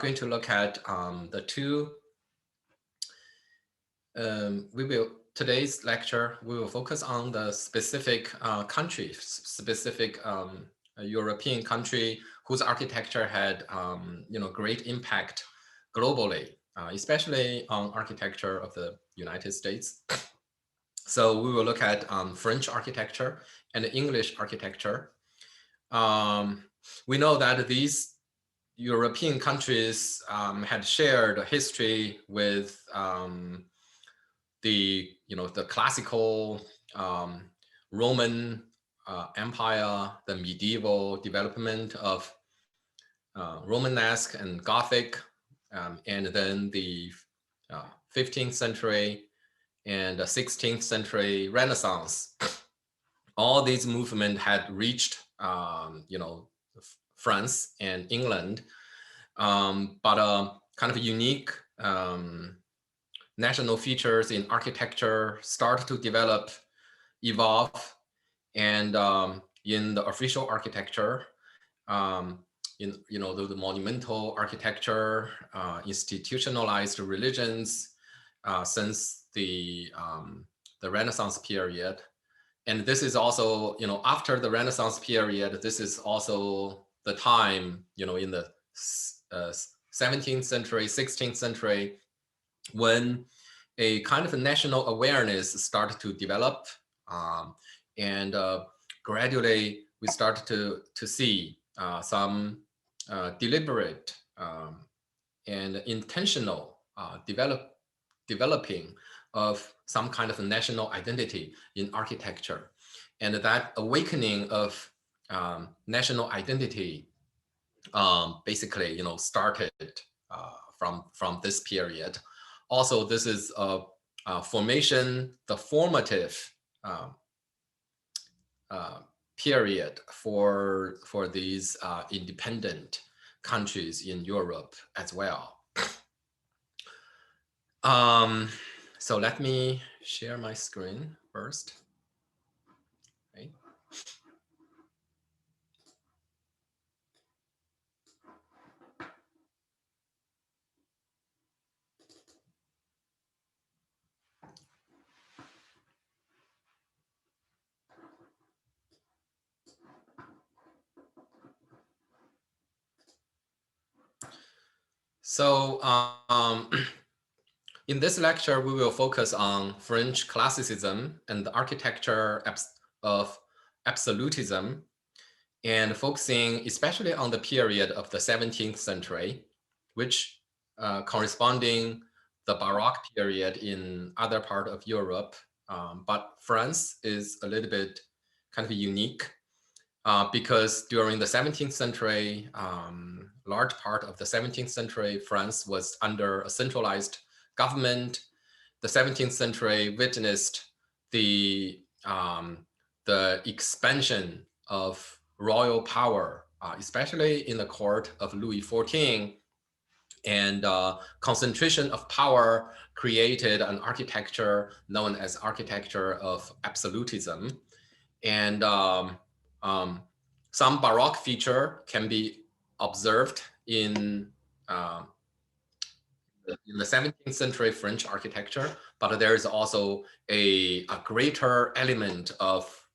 going to look at the two. Today's lecture, we will focus on the specific countries, specific European country whose architecture had great impact globally, especially on architecture of the United States. So we will look at French architecture and English architecture. We know that these European countries had shared a history with the classical Roman Empire, the medieval development of Romanesque and Gothic, and then the 15th century and the 16th century Renaissance. All these movements had reached, France and England, but kind of unique national features in architecture start to develop, evolve, and in the official architecture, in the monumental architecture, institutionalized religions since the Renaissance period. And this is also, after the Renaissance period, this is also the time, in the 17th century, 16th century, when a kind of a national awareness started to develop, and gradually we started to see some deliberate and intentional developing of some kind of a national identity in architecture. And that awakening of national identity basically, started from this period. Also, this is a formation, the formative period for these independent countries in Europe as well. So let me share my screen first. Okay. So in this lecture, we will focus on French Classicism and the architecture of Absolutism, and focusing especially on the period of the 17th century, which corresponding the Baroque period in other part of Europe. But France is a little bit kind of unique because during the 17th century, large part of the 17th century, France was under a centralized government. The 17th century witnessed the expansion of royal power, especially in the court of Louis XIV, and concentration of power created an architecture known as architecture of absolutism. And some Baroque feature can be observed in the 17th century French architecture, but there is also a greater element of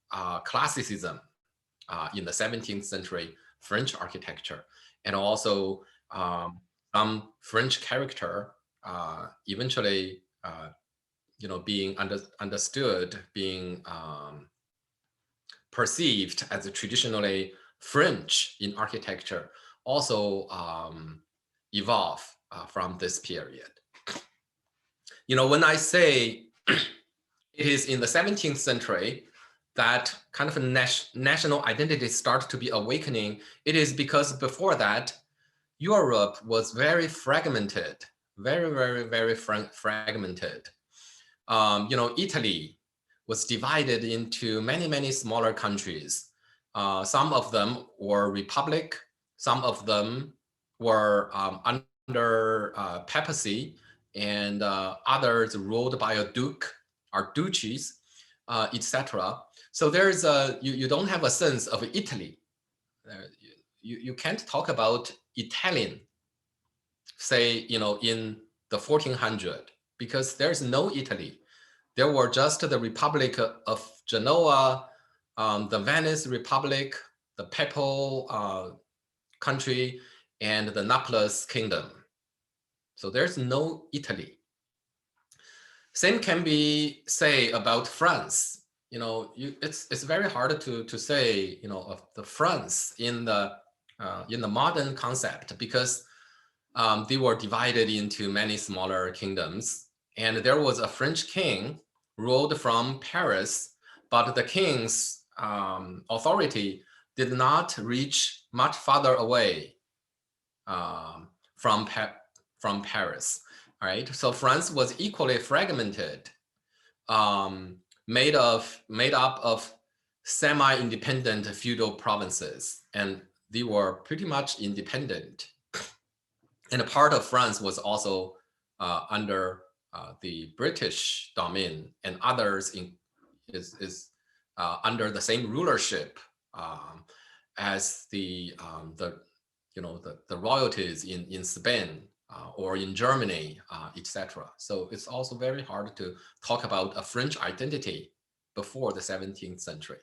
classicism in the 17th century French architecture, and also some French character eventually, being understood, being perceived as a traditionally French in architecture, also evolve from this period. When I say it is in the 17th century that kind of a national identity started to be awakening, it is because before that, Europe was very fragmented, very fragmented. Italy was divided into many smaller countries. Some of them were republic, some of them were under papacy, and others ruled by a duke or duchies, etc. So there's you don't have a sense of Italy. You can't talk about Italian say, in the 1400, because there's no Italy. There were just the Republic of Genoa, the Venice Republic, the Papal country, and the Naples Kingdom. So there's no Italy. Same can be say about France. It's very hard to say, of the France in the modern concept, because they were divided into many smaller kingdoms, and there was a French king ruled from Paris, but the king's authority did not reach much farther away from Paris. All right, so France was equally fragmented, made up of semi-independent feudal provinces, and they were pretty much independent. And a part of France was also under the British domain, and others is under the same rulership as the royalties in Spain or in Germany, etc. So it's also very hard to talk about a French identity before the 17th century.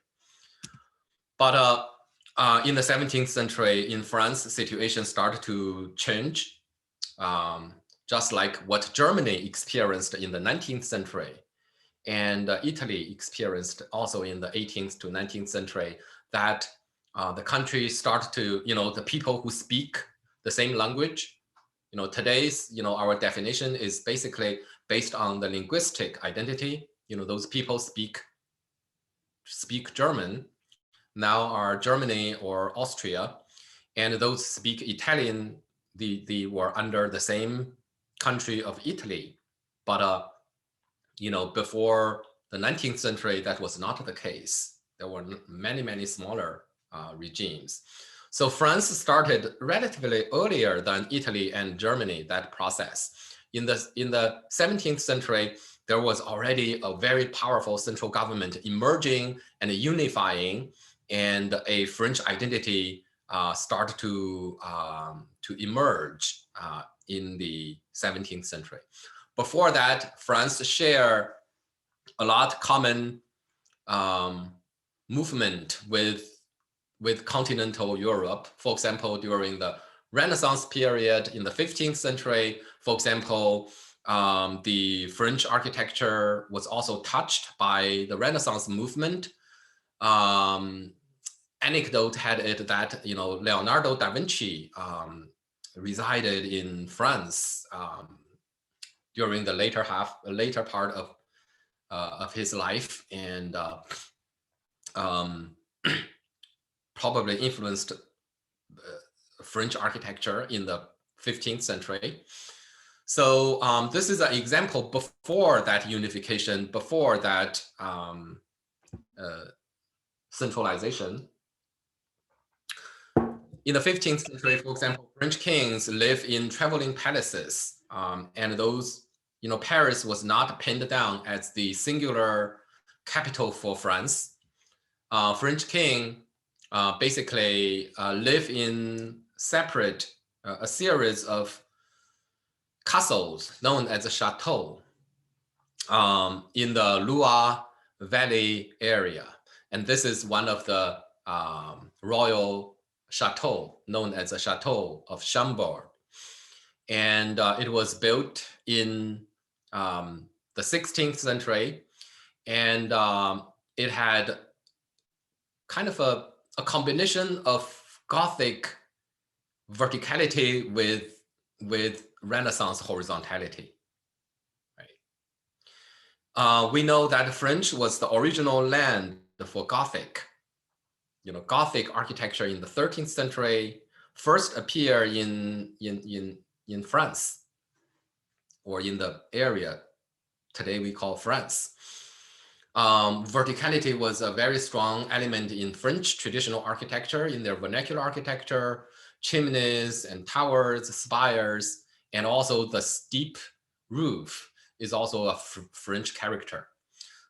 But in the 17th century in France, the situation started to change, just like what Germany experienced in the 19th century, and Italy experienced also in the 18th to 19th century, that the country started to, the people who speak the same language, today's, our definition is basically based on the linguistic identity. Those people speak German, now are Germany or Austria, and those speak Italian, they were under the same country of Italy. But, before the 19th century, that was not the case. There were many, many smaller regimes. So France started relatively earlier than Italy and Germany, that process. In the 17th century, there was already a very powerful central government emerging and unifying, and a French identity started to emerge in the 17th century. Before that, France shared a lot common movement with continental Europe. For example, during the Renaissance period in the 15th century, for example, the French architecture was also touched by the Renaissance movement. Anecdote had it that Leonardo da Vinci resided in France during the later part of his life, and probably influenced French architecture in the 15th century. So this is an example before that unification, before that centralization. In the 15th century, for example, French kings live in traveling palaces, and those, Paris was not pinned down as the singular capital for France. French king basically live in separate, a series of castles known as a chateau in the Loire Valley area. And this is one of the royal chateau known as the Chateau of Chambord. And it was built in the 16th century, and it had kind of a combination of Gothic verticality with Renaissance horizontality. Right? We know that French was the original land for Gothic. Gothic architecture in the 13th century first appeared in France, or in the area today we call France. Verticality was a very strong element in French traditional architecture, in their vernacular architecture, chimneys and towers, spires, and also the steep roof is also a French character.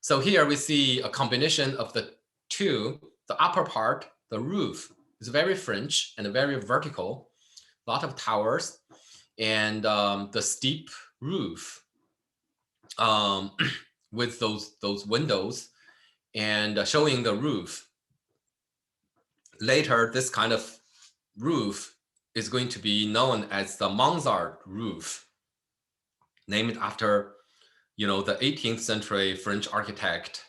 So here we see a combination of the two. The upper part, the roof, is very French and very vertical, a lot of towers. and the steep roof with those windows and showing the roof. Later, this kind of roof is going to be known as the Mongsar Roof, named after, the 18th century French architect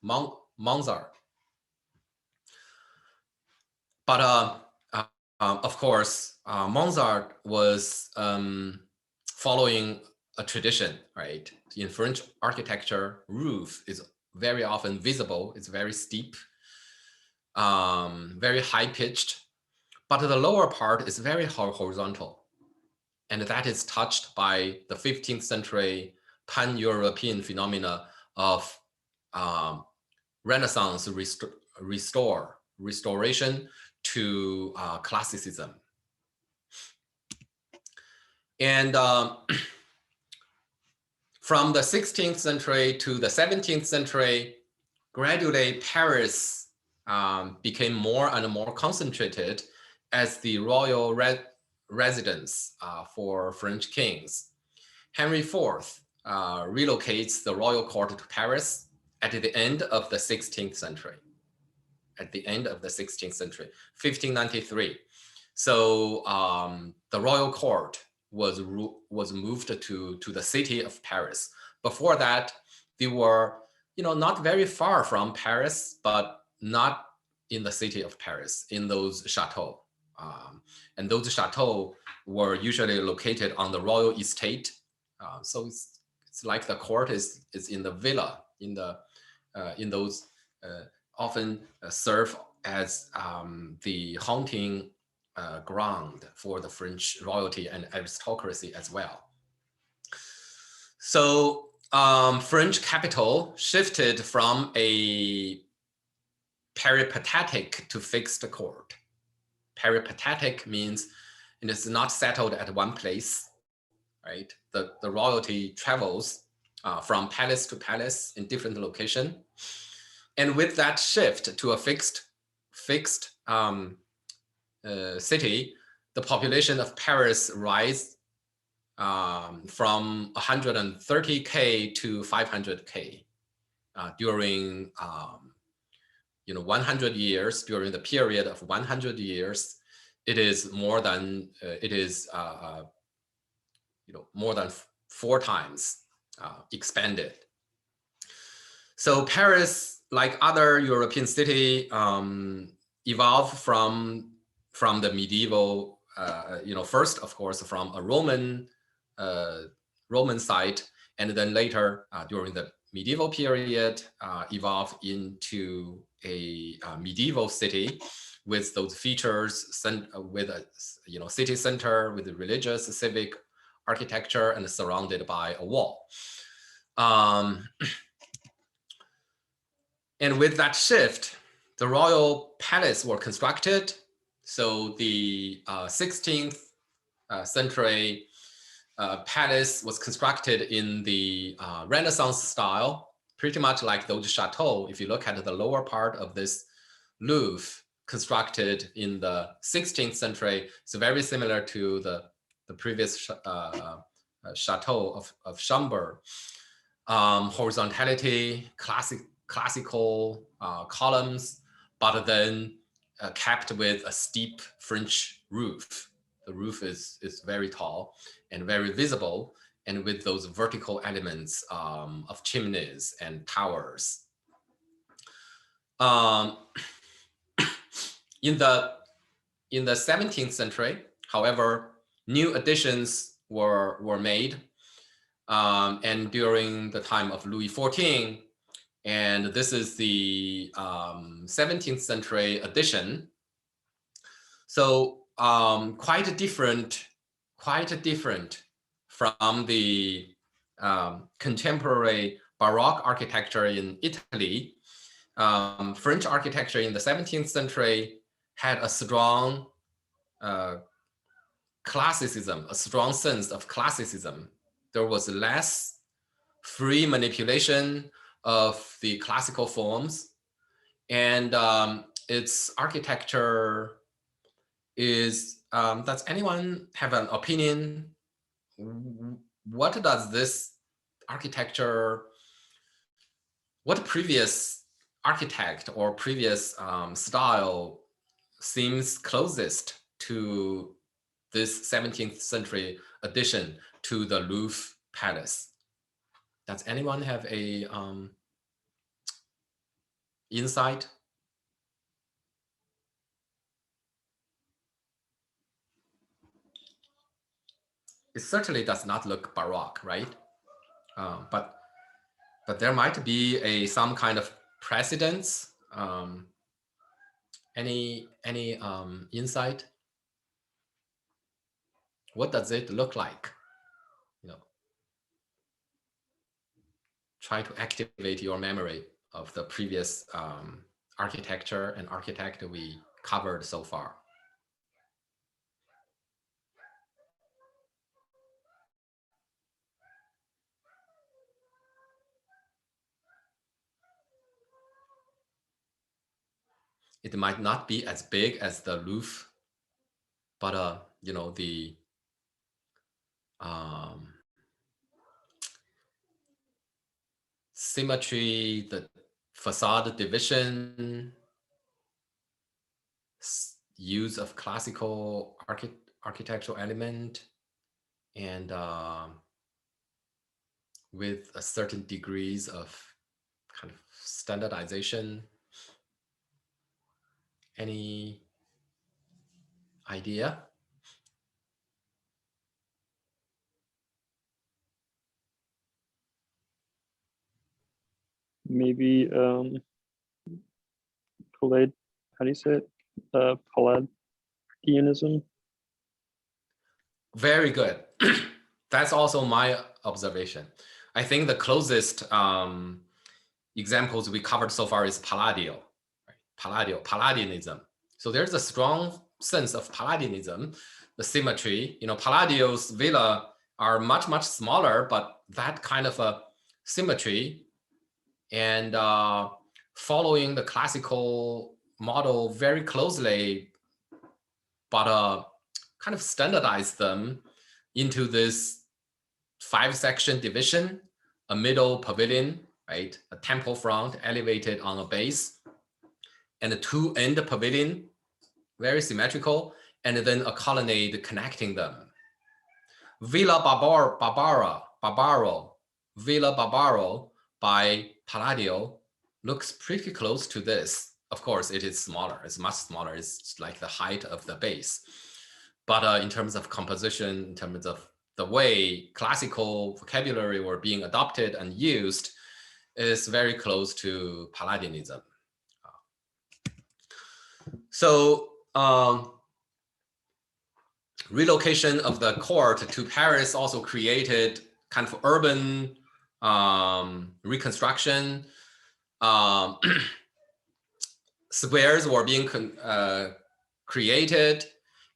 Mongsar. But of course, Mongsar was following a tradition, right? In French architecture, roof is very often visible. It's very steep, very high-pitched, but the lower part is very horizontal. And that is touched by the 15th century pan-European phenomena of Renaissance restoration to classicism. And from the 16th century to the 17th century, gradually Paris became more and more concentrated as the royal residence for French kings. Henry IV relocates the royal court to Paris at the end of the 16th century. At the end of the 16th century, 1593. So the royal court was moved to the city of Paris. Before that, they were, not very far from Paris, but not in the city of Paris, in those chateaux. And those chateaux were usually located on the royal estate. So it's like the court is in the villa, in those often serve as the haunting ground for the French royalty and aristocracy as well. So French capital shifted from a peripatetic to fixed court. Peripatetic means it is not settled at one place, right? The royalty travels from palace to palace in different locations. And with that shift to a fixed city, the population of Paris rise from 130K to 500K during 100 years. During the period of 100 years, it is more than more than 4 times expanded. So Paris, like other European city, evolved from the medieval, first, of course, from a Roman site, and then later during the medieval period, evolved into a medieval city with those features, with a city center, with a religious, civic architecture, and surrounded by a wall. And with that shift, the royal palace were constructed. So the 16th century palace was constructed in the Renaissance style, pretty much like those chateaux. If you look at the lower part of this Louvre, constructed in the 16th century, it's very similar to the previous chateau of Chambord. Horizontality, classical columns, but then capped with a steep French roof. The roof is very tall and very visible, and with those vertical elements of chimneys and towers. In the 17th century, however, new additions were made, and during the time of Louis XIV, and this is the 17th century addition. So quite different from the contemporary Baroque architecture in Italy. French architecture in the 17th century had a strong classicism, a strong sense of classicism. There was less free manipulation of the classical forms, and its architecture is does anyone have an opinion? What does this architecture, what previous architect or previous style seems closest to this 17th century addition to the Louvre Palace? Does anyone have a insight? It certainly does not look Baroque, right? But there might be some kind of precedence. Any insight? What does it look like? You know, try to activate your memory of the previous architecture and architect we covered so far. It might not be as big as the Louvre, but you know, the symmetry, the facade division, use of classical architectural element, and with a certain degrees of kind of standardization. Any idea? Maybe how do you say it? Palladianism. Very good. That's also my observation. I think the closest examples we covered so far is Palladio, right? Palladianism. So there's a strong sense of Palladianism, the symmetry. You know, Palladio's villa are much, much smaller, but that kind of a symmetry and following the classical model very closely, but kind of standardize them into this 5-section division, a middle pavilion, right? A temple front elevated on a base, and a 2-end pavilion, very symmetrical, and then a colonnade connecting them. Villa Barbaro by Palladio looks pretty close to this. Of course, it is smaller. It's much smaller. It's like the height of the base. But in terms of composition, in terms of the way classical vocabulary were being adopted and used, is very close to Palladianism. So relocation of the court to Paris also created kind of urban reconstruction. Squares were being created,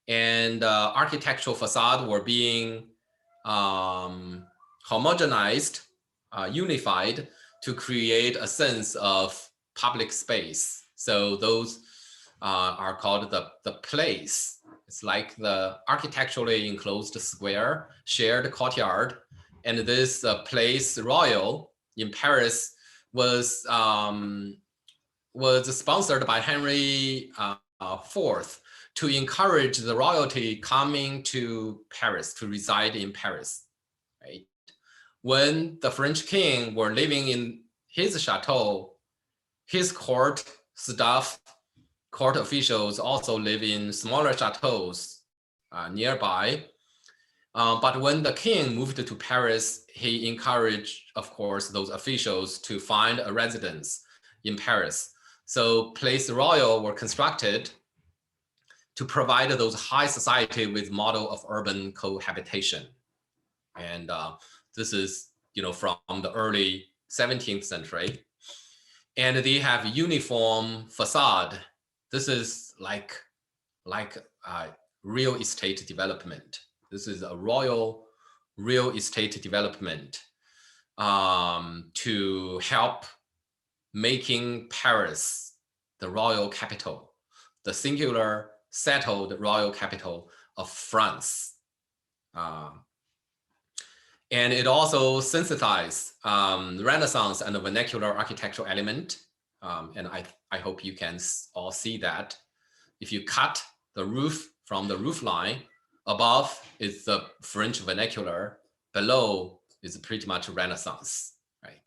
and architectural facade were being homogenized, unified to create a sense of public space. So those are called the place. It's like the architecturally enclosed square, shared courtyard. And this place royal in Paris was sponsored by Henry IV to encourage the royalty coming to Paris, to reside in Paris, right? When the French king were living in his chateau, his court staff, court officials also live in smaller chateaus nearby. But when the king moved to Paris, he encouraged, of course, those officials to find a residence in Paris. So Place Royal were constructed to provide those high society with model of urban cohabitation. And this is, you know, from the early 17th century. And they have uniform facade. This is like real estate development. This is a royal real estate development to help making Paris the royal capital, the singular settled royal capital of France. And it also synthesized Renaissance and the vernacular architectural element. And I hope you can all see that. If you cut the roof from the roof line, above is the French vernacular, below is pretty much Renaissance, right?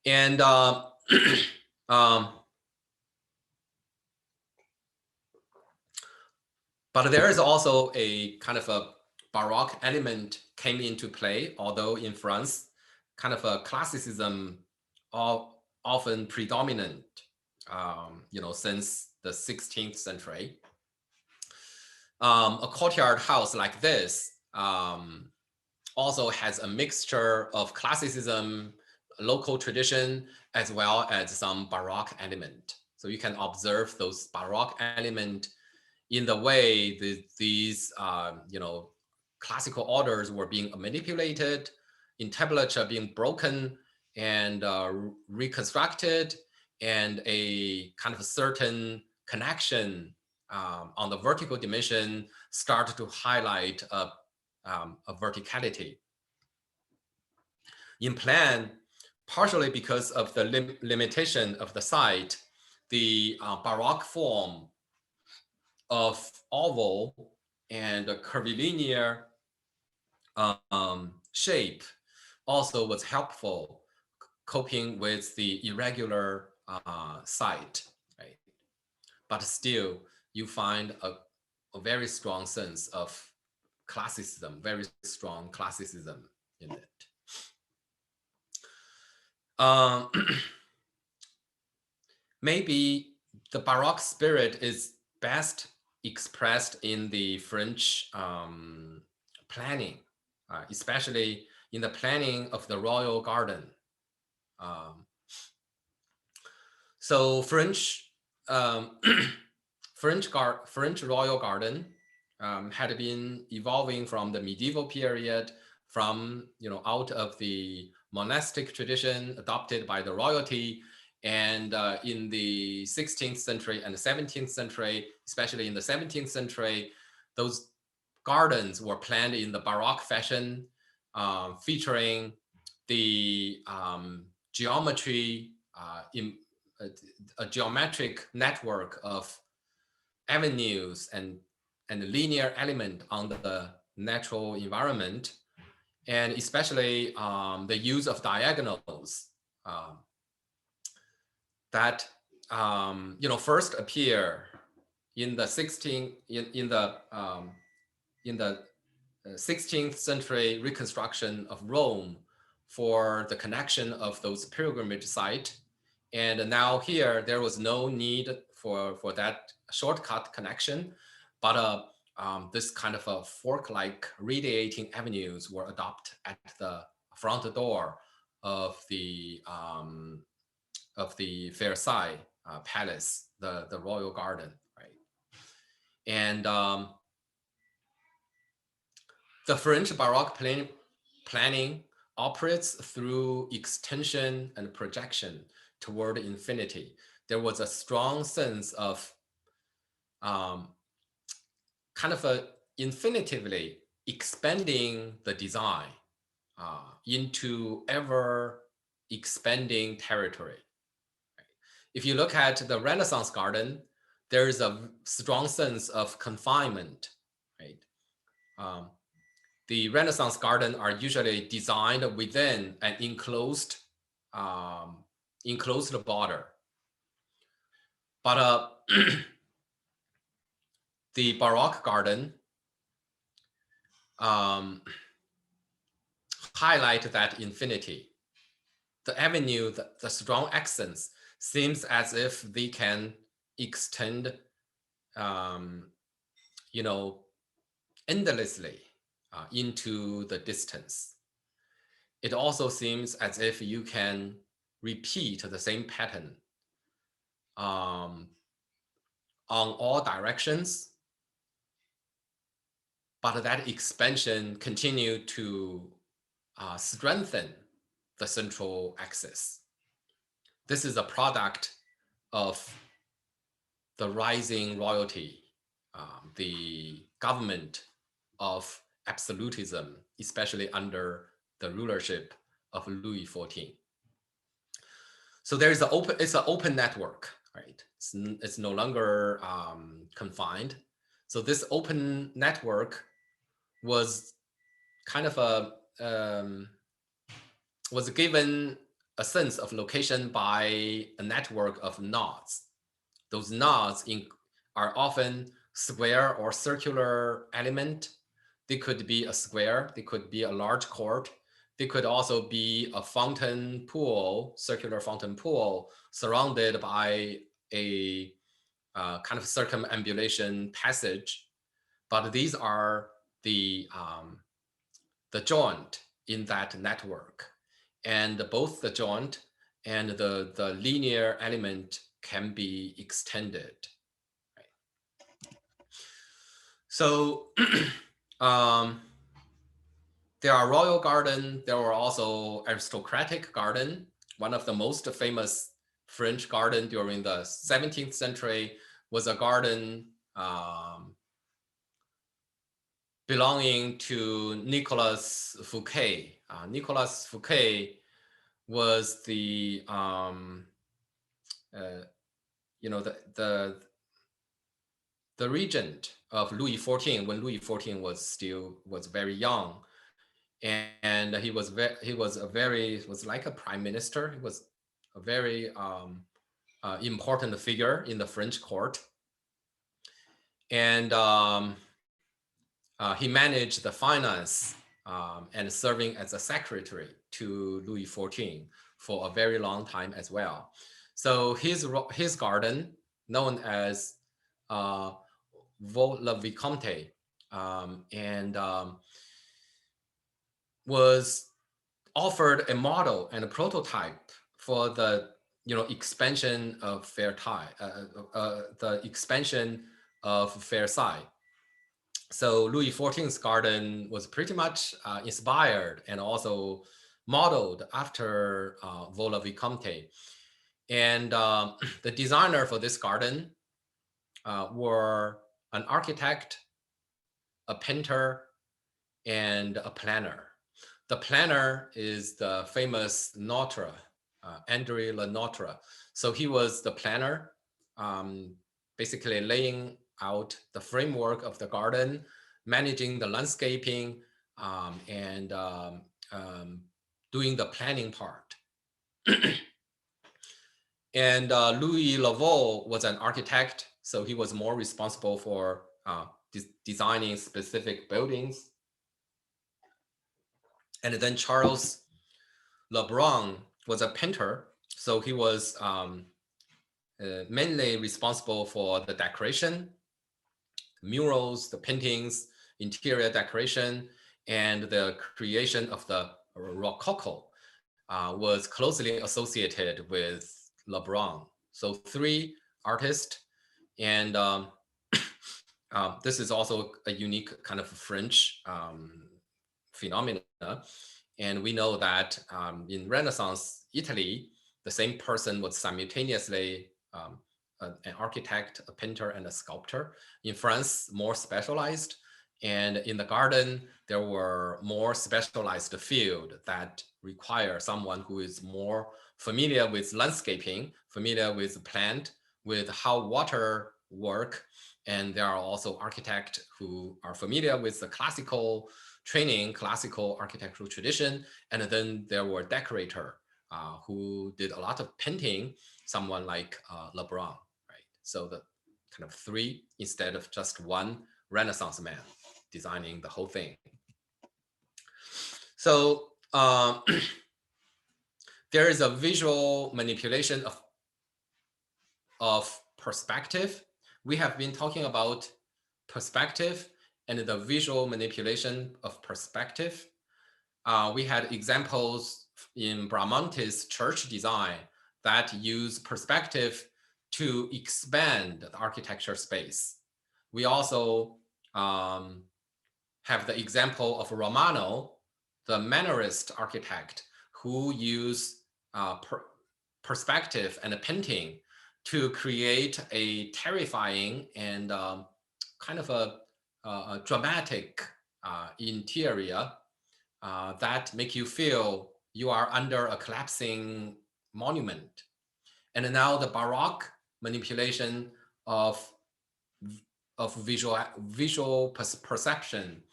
And but there is also a kind of a Baroque element came into play, although in France, kind of a classicism often predominant, since the 16th century. A courtyard house like this also has a mixture of classicism, local tradition, as well as some Baroque element. So you can observe those Baroque element in the way these classical orders were being manipulated, entablature being broken and reconstructed, and a kind of a certain connection on the vertical dimension started to highlight a verticality. In plan, partially because of the limitation of the site, the Baroque form of oval and a curvilinear shape also was helpful coping with the irregular site, right? But still, you find a very strong sense of classicism, very strong classicism in it. Maybe the Baroque spirit is best expressed in the French planning, especially in the planning of the royal garden. So French royal garden had been evolving from the medieval period, from out of the monastic tradition adopted by the royalty, and in the 16th century and the 17th century, especially in the 17th century, those gardens were planned in the Baroque fashion, featuring the geometry, a geometric network of avenues and linear element on the natural environment, and especially the use of diagonals that first appear in the 16th century reconstruction of Rome for the connection of those pilgrimage sites. And now here, there was no need for that shortcut connection, but this kind of a fork-like radiating avenues were adopted at the front door of the Versailles Palace, the royal garden, right? And the French Baroque planning operates through extension and projection toward infinity. There was a strong sense of kind of a infinitively expanding the design into ever expanding territory. If you look at the Renaissance garden, there is a strong sense of confinement, right? The Renaissance garden are usually designed within an enclosed border. But the Baroque garden highlight that infinity. The avenue, the strong accents, seems as if they can extend, endlessly into the distance. It also seems as if you can repeat the same pattern on all directions, but that expansion continued to strengthen the central axis. This is a product of the rising royalty the government of absolutism, especially under the rulership of Louis XIV. So there is it's an open network, right? It's no longer confined. So this open network was kind of was given a sense of location by a network of nodes. Those nodes are often square or circular element. They could be a square, they could be a large court, they could also be a fountain pool, circular fountain pool, surrounded by a kind of circumambulation passage. But these are the joint in that network. And both the joint and the linear element can be extended. Right? So there are royal garden. There were also aristocratic garden. One of the most famous French garden during the 17th century was a garden belonging to Nicolas Fouquet. Nicolas Fouquet was the the regent of Louis XIV when Louis XIV was very young, and he was like a prime minister. He was a very important figure in the French court, and he managed the finance and serving as a secretary to Louis XIV for a very long time as well. So his garden, known as Vaux le Vicomte, was offered a model and a prototype for the expansion of Versailles, the expansion of Versailles. So Louis XIV's garden was pretty much inspired and also modeled after Vaux le Vicomte. And the designer for this garden were an architect, a painter, and a planner. The planner is the famous Notre, André Le Notre. So he was the planner, basically laying out the framework of the garden, managing the landscaping, and doing the planning part. And Louis Lavaux was an architect, so he was more responsible for designing specific buildings. And then Charles Lebrun was a painter, so he was mainly responsible for the decoration, murals, the paintings, interior decoration, and the creation of the Rococo was closely associated with Lebrun. So 3 artists, and this is also a unique kind of French phenomena. And we know that in Renaissance Italy, the same person was simultaneously an architect, a painter, and a sculptor. In France, more specialized. And in the garden, there were more specialized fields that require someone who is more familiar with landscaping, familiar with plant, with how water work. And there are also architects who are familiar with the classical training, classical architectural tradition. And then there were decorators who did a lot of painting, someone like Lebrun, right? So the kind of 3 instead of just one Renaissance man designing the whole thing. So there is a visual manipulation of perspective. We have been talking about perspective and the visual manipulation of perspective. We had examples in Bramante's church design that use perspective to expand the architecture space. We also have the example of Romano, the Mannerist architect, who used perspective and painting to create a terrifying and kind of a dramatic interior that make you feel you are under a collapsing monument. And now the Baroque manipulation of visual perception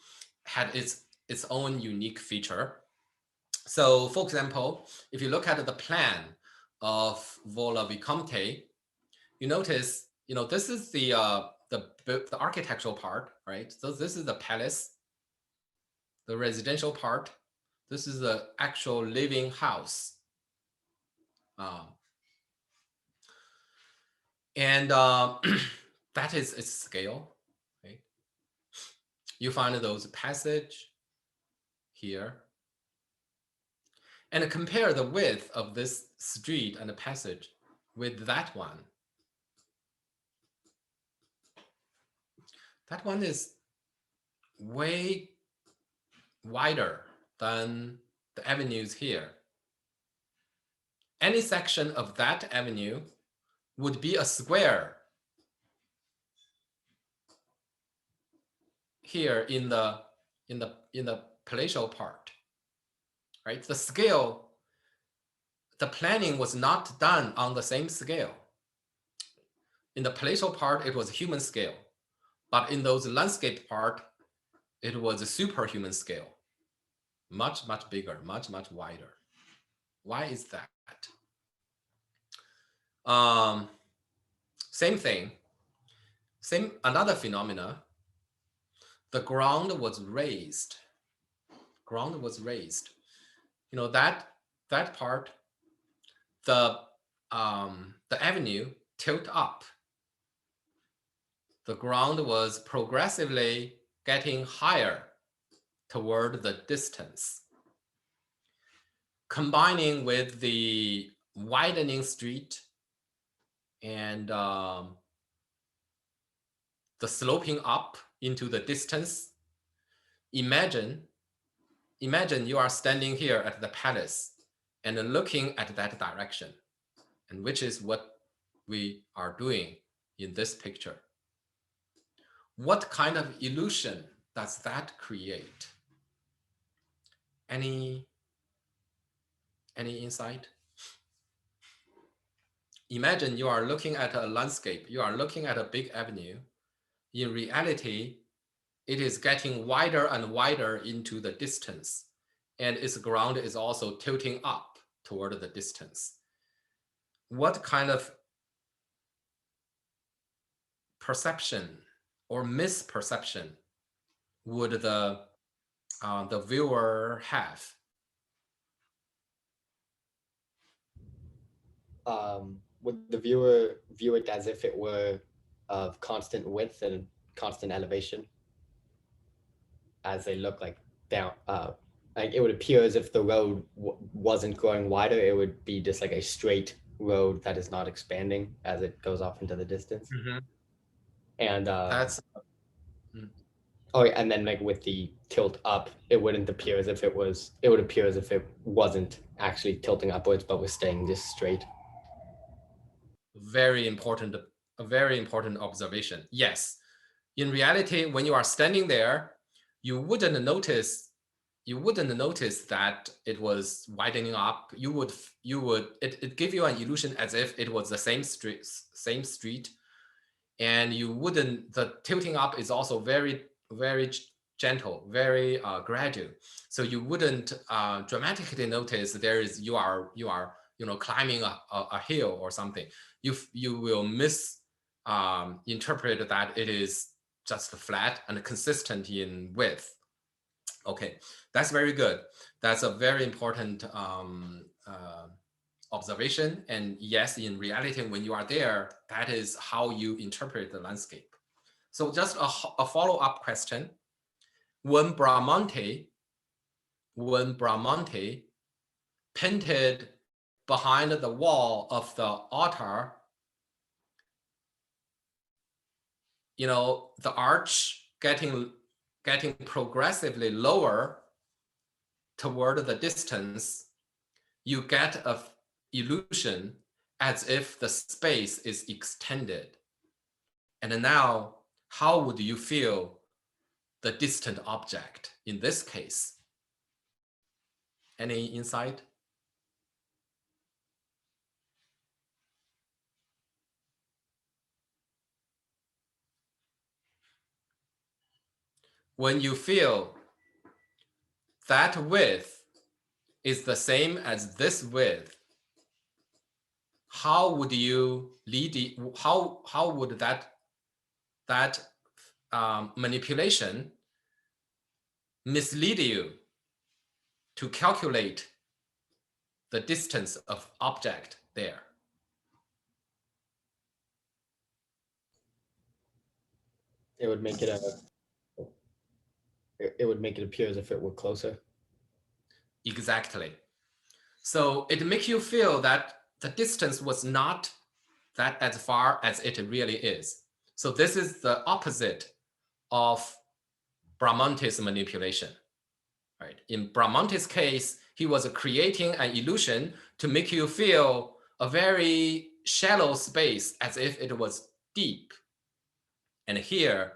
had its own unique feature. So, for example, if you look at the plan of Vaux-le-Vicomte, you notice, this is the architectural part, right? So this is the palace, the residential part. This is the actual living house. And that is its scale, right? You find those passage here. And compare the width of this street and the passage with that one. That one is way wider than the avenues here. Any section of that avenue would be a square here in the palatial part, right? The scale, the planning was not done on the same scale. In the palatial part, it was human scale, but in those landscape part, it was a superhuman scale, much bigger, much wider. Why is that? Same thing, another phenomena. The ground was raised. Ground was raised. That part, the avenue tilt up. The ground was progressively getting higher toward the distance, combining with the widening street and the sloping up into the distance. Imagine you are standing here at the palace and looking at that direction, and which is what we are doing in this picture. What kind of illusion does that create? Any insight? Imagine you are looking at a landscape, you are looking at a big avenue. In reality, it is getting wider and wider into the distance, and its ground is also tilting up toward the distance. What kind of perception or misperception would the viewer have? Would the viewer view it as if it were of constant width and constant elevation, as they look like down? Like it would appear as if the road wasn't growing wider. It would be just like a straight road that is not expanding as it goes off into the distance. Mm-hmm. And that's. Oh, and then like with the tilt up, it wouldn't appear as if it was. It would appear as if it wasn't actually tilting upwards, but was staying just straight. A very important observation. Yes, in reality, when you are standing there, you wouldn't notice that it was widening up. It give you an illusion as if it was the same street, and you wouldn't. The tilting up is also very gentle, very gradual. So you wouldn't dramatically notice you are climbing a hill or something. You will misinterpret that it is just flat and consistent in width. Okay, that's very good. That's a very important observation. And yes, in reality, when you are there, that is how you interpret the landscape. So just a follow-up question. When Bramante painted behind the wall of the altar, the arch getting progressively lower toward the distance, you get an illusion as if the space is extended. And now, how would you feel the distant object in this case? Any insight? When you feel that width is the same as this width, how would you how would that manipulation mislead you to calculate the distance of object there? It would make it appear as if it were closer. Exactly. So it makes you feel that the distance was not that as far as it really is. So this is the opposite of Bramant's manipulation. Right? In Bramant's case, he was creating an illusion to make you feel a very shallow space as if it was deep. And here,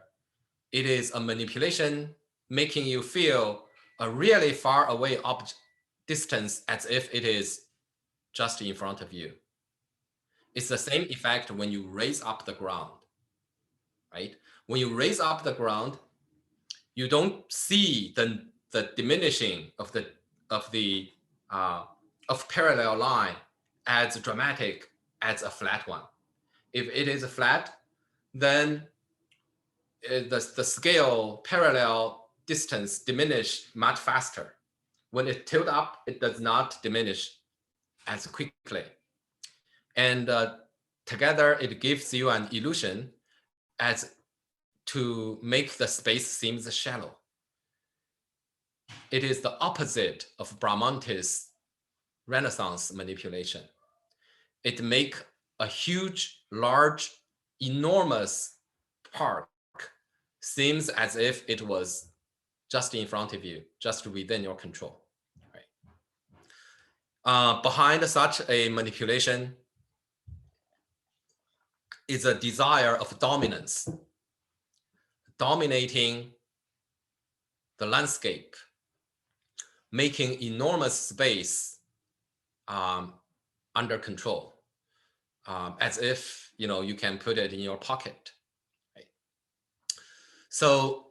it is a manipulation making you feel a really far away distance as if it is just in front of you. It's the same effect when you raise up the ground, right? When you raise up the ground, you don't see the diminishing of parallel line as dramatic as a flat one. If it is flat, then the scale parallel distance diminish much faster. When it tilt up, it does not diminish as quickly. And together, it gives you an illusion as to make the space seems shallow. It is the opposite of Bramant's Renaissance manipulation. It makes a huge, large, enormous park seems as if it was just in front of you, just within your control. Right? Behind such a manipulation is a desire of dominance, dominating the landscape, making enormous space under control, as if you can put it in your pocket. Right? So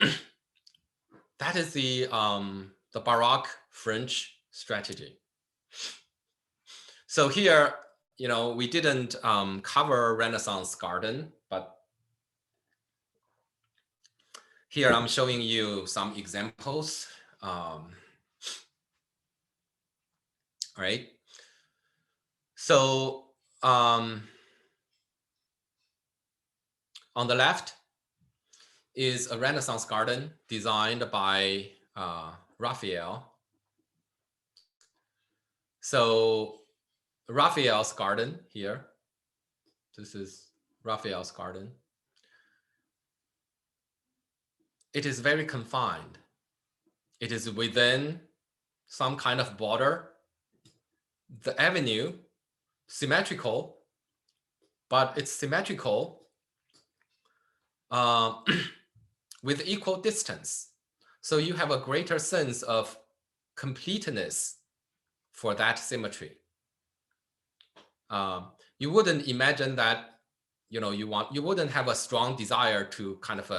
that is the Baroque French strategy. So here, we didn't cover Renaissance garden, but here I'm showing you some examples. All right. So on the left is a Renaissance garden designed by Raphael. So Raphael's garden here. This is Raphael's garden. It is very confined. It is within some kind of border. The avenue, symmetrical, but it's symmetrical with equal distance. So you have a greater sense of completeness for that symmetry. You wouldn't imagine that, you wouldn't have a strong desire to kind of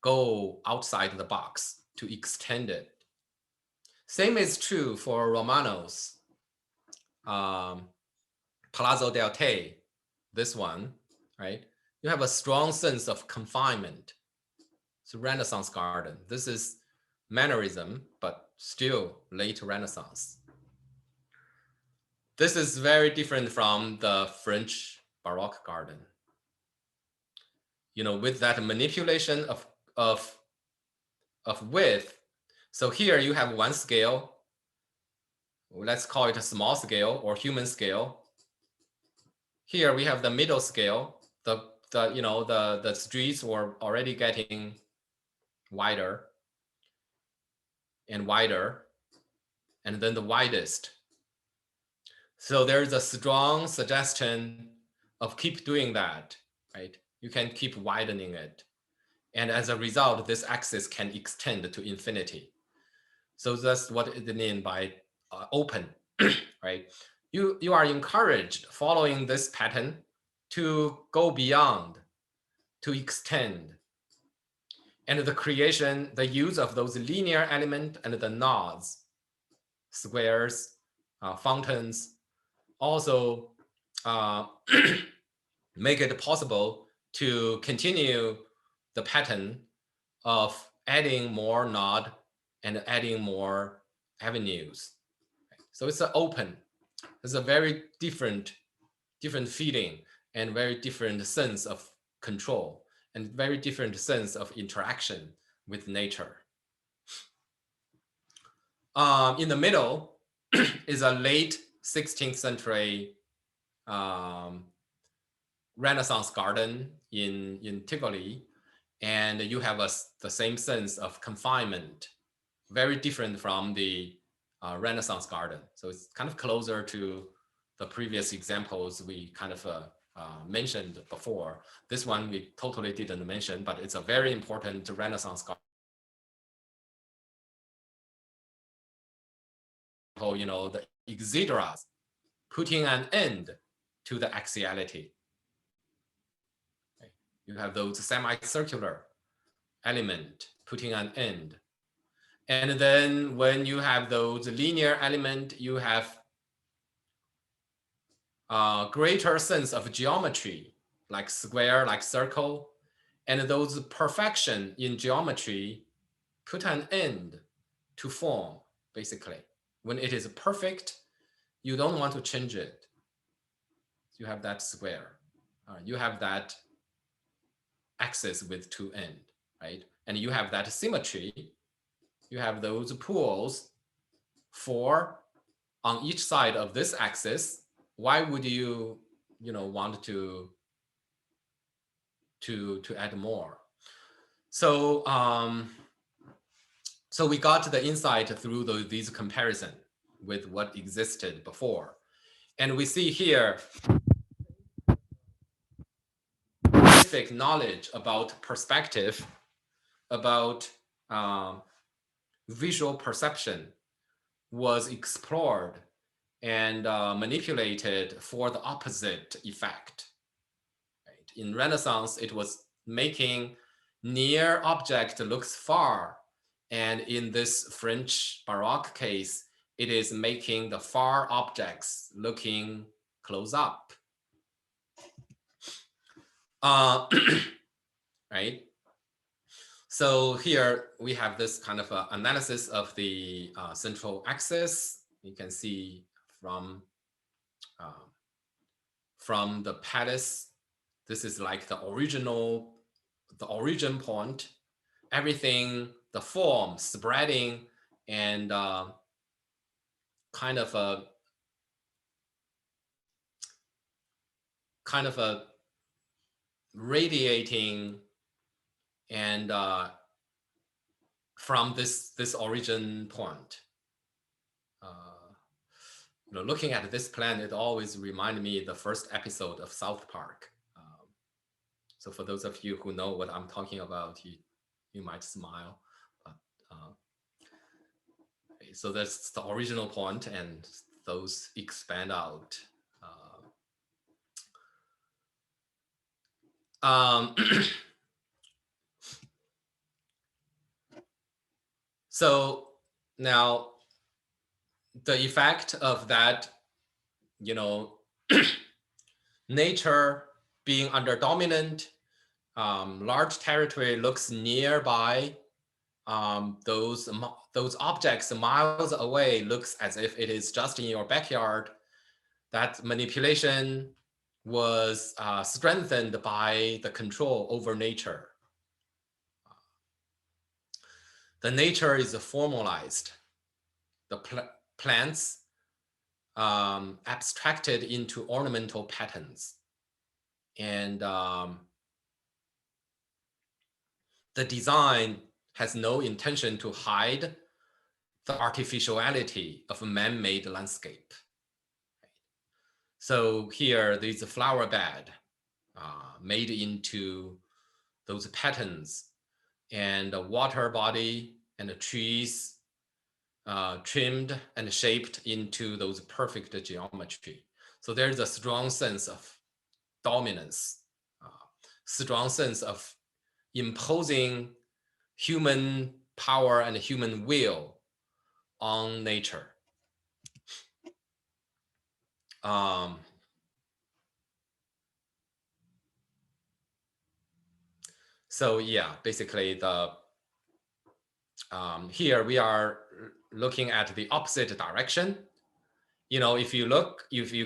go outside the box to extend it. Same is true for Romano's Palazzo del Te, this one, right? You have a strong sense of confinement. It's a Renaissance garden. This is mannerism, but still late Renaissance. This is very different from the French Baroque garden. With that manipulation of width. So here you have one scale. Let's call it a small scale or human scale. Here we have the middle scale. The streets were already getting wider and wider, and then the widest. So there's a strong suggestion of keep doing that, right? You can keep widening it. And as a result, this axis can extend to infinity. So that's what it means by open, right? You are encouraged following this pattern to go beyond, to extend. And the creation, the use of those linear elements and the nodes, squares, fountains, also make it possible to continue the pattern of adding more node and adding more avenues. So it's open. It's a very different feeling and very different sense of control and very different sense of interaction with nature. In the middle is a late 16th century Renaissance garden in Tivoli, and you have the same sense of confinement, very different from the Renaissance garden. So it's kind of closer to the previous examples we kind of mentioned before. This one we totally didn't mention, but it's a very important Renaissance garden. You know, the exegeras, putting an end to the axiality. You have those semicircular element putting an end. And then when you have those linear element, you have a greater sense of geometry, like square, like circle. And those perfection in geometry put an end to form, basically. When it is perfect, you don't want to change it. You have that square. You have that axis with two ends, right? And you have that symmetry. You have those pools, four on each side of this axis. Why would you want to add more? So so we got the insight through these comparison with what existed before. And we see here specific knowledge about perspective, about visual perception was explored and manipulated for the opposite effect. Right? In Renaissance, it was making near object looks far. And in this French Baroque case, it is making the far objects looking close up. Right? So here we have this kind of analysis of the central axis. You can see from the palace, this is like the origin point. Everything, the form spreading and kind of a radiating and from this origin point. Looking at this plan, it always reminded me of the first episode of South Park. So for those of you who know what I'm talking about, you might smile. But, so that's the original point, and those expand out. So now the effect of that, nature being under dominant, large territory looks nearby, those objects miles away looks as if it is just in your backyard. That manipulation was strengthened by the control over nature. The nature is formalized. The plants abstracted into ornamental patterns. And the design has no intention to hide the artificiality of a man-made landscape. So here, there's a flower bed made into those patterns and a water body and the trees trimmed and shaped into those perfect geometry. So there's a strong sense of dominance, strong sense of imposing human power and human will on nature. So yeah, basically the here we are looking at the opposite direction. You know, if you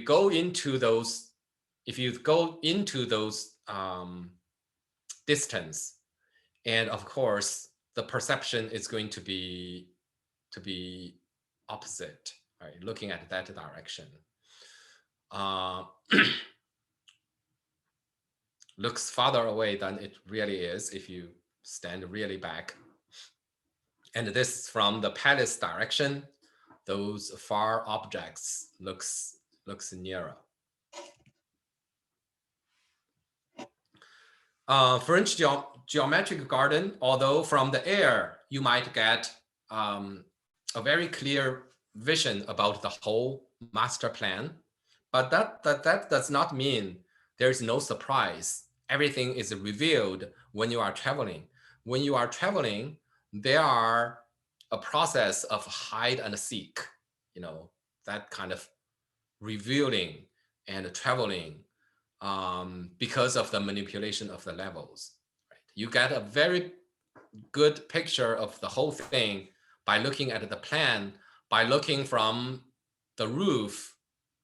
go into those distance, and of course the perception is going to be opposite, right? Looking at that direction. Looks farther away than it really is if you stand really back. And this from the palace direction, those far objects looks nearer. French geometric garden, although from the air you might get a very clear vision about the whole master plan, but that does not mean there is no surprise. Everything is revealed when you are traveling. When you are traveling, there are a process of hide and seek, you know, that kind of revealing and traveling because of the manipulation of the levels. Right? You get a very good picture of the whole thing by looking at the plan, by looking from the roof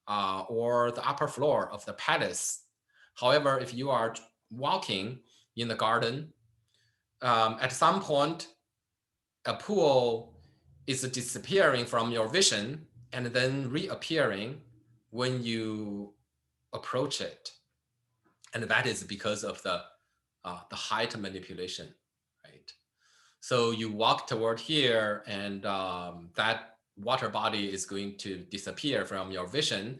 or the upper floor of the palace. However, if you are walking in the garden, at some point, a pool is disappearing from your vision and then reappearing when you approach it. And that is because of the height manipulation, right? So you walk toward here and that water body is going to disappear from your vision.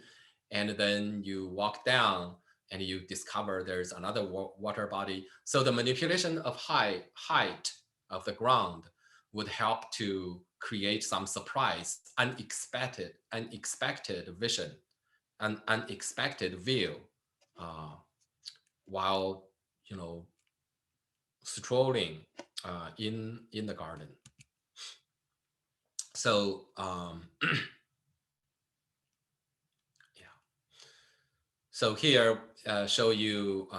And then you walk down and you discover there's another water body. So the manipulation of height of the ground would help to create some surprise, unexpected vision, an unexpected view while, you know, strolling in the garden. So yeah. So here show you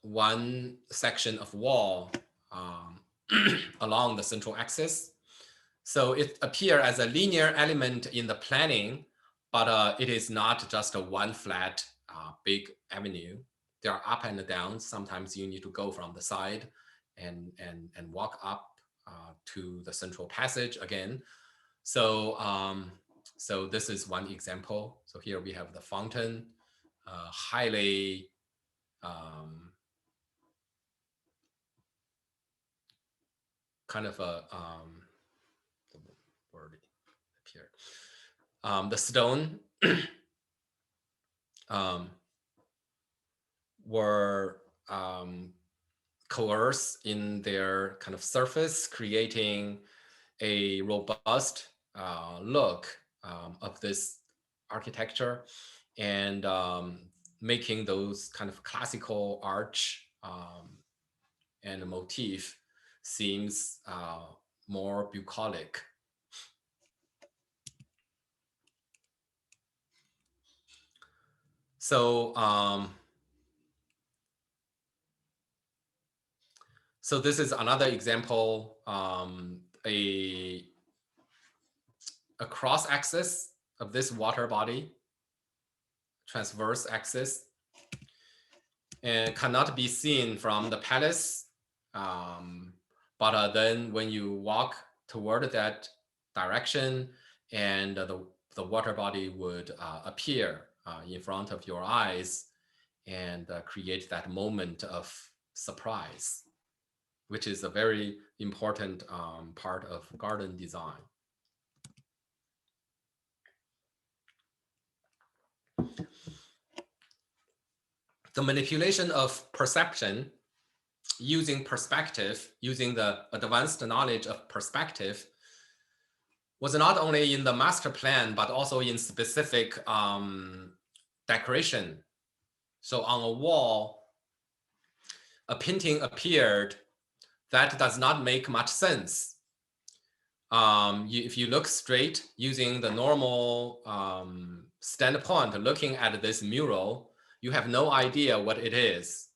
one section of wall along the central axis. So it appears as a linear element in the planning, but it is not just a one flat big avenue. There are up and down. Sometimes you need to go from the side and walk up to the central passage again. So so this is one example. So here we have the fountain, highly kind of a the word appeared. The stone were coerced in their kind of surface, creating a robust look of this architecture, and making those kind of classical arch and motif seems more bucolic. So so this is another example, a cross axis of this water body, transverse axis, and cannot be seen from the palace. But then when you walk toward that direction, and the water body would appear in front of your eyes and create that moment of surprise, which is a very important part of garden design. the manipulation of perception using perspective, using the advanced knowledge of perspective, was not only in the master plan, but also in specific decoration. So on a wall, a painting appeared that does not make much sense. If you look straight using the normal standpoint, looking at this mural, you have no idea what it is.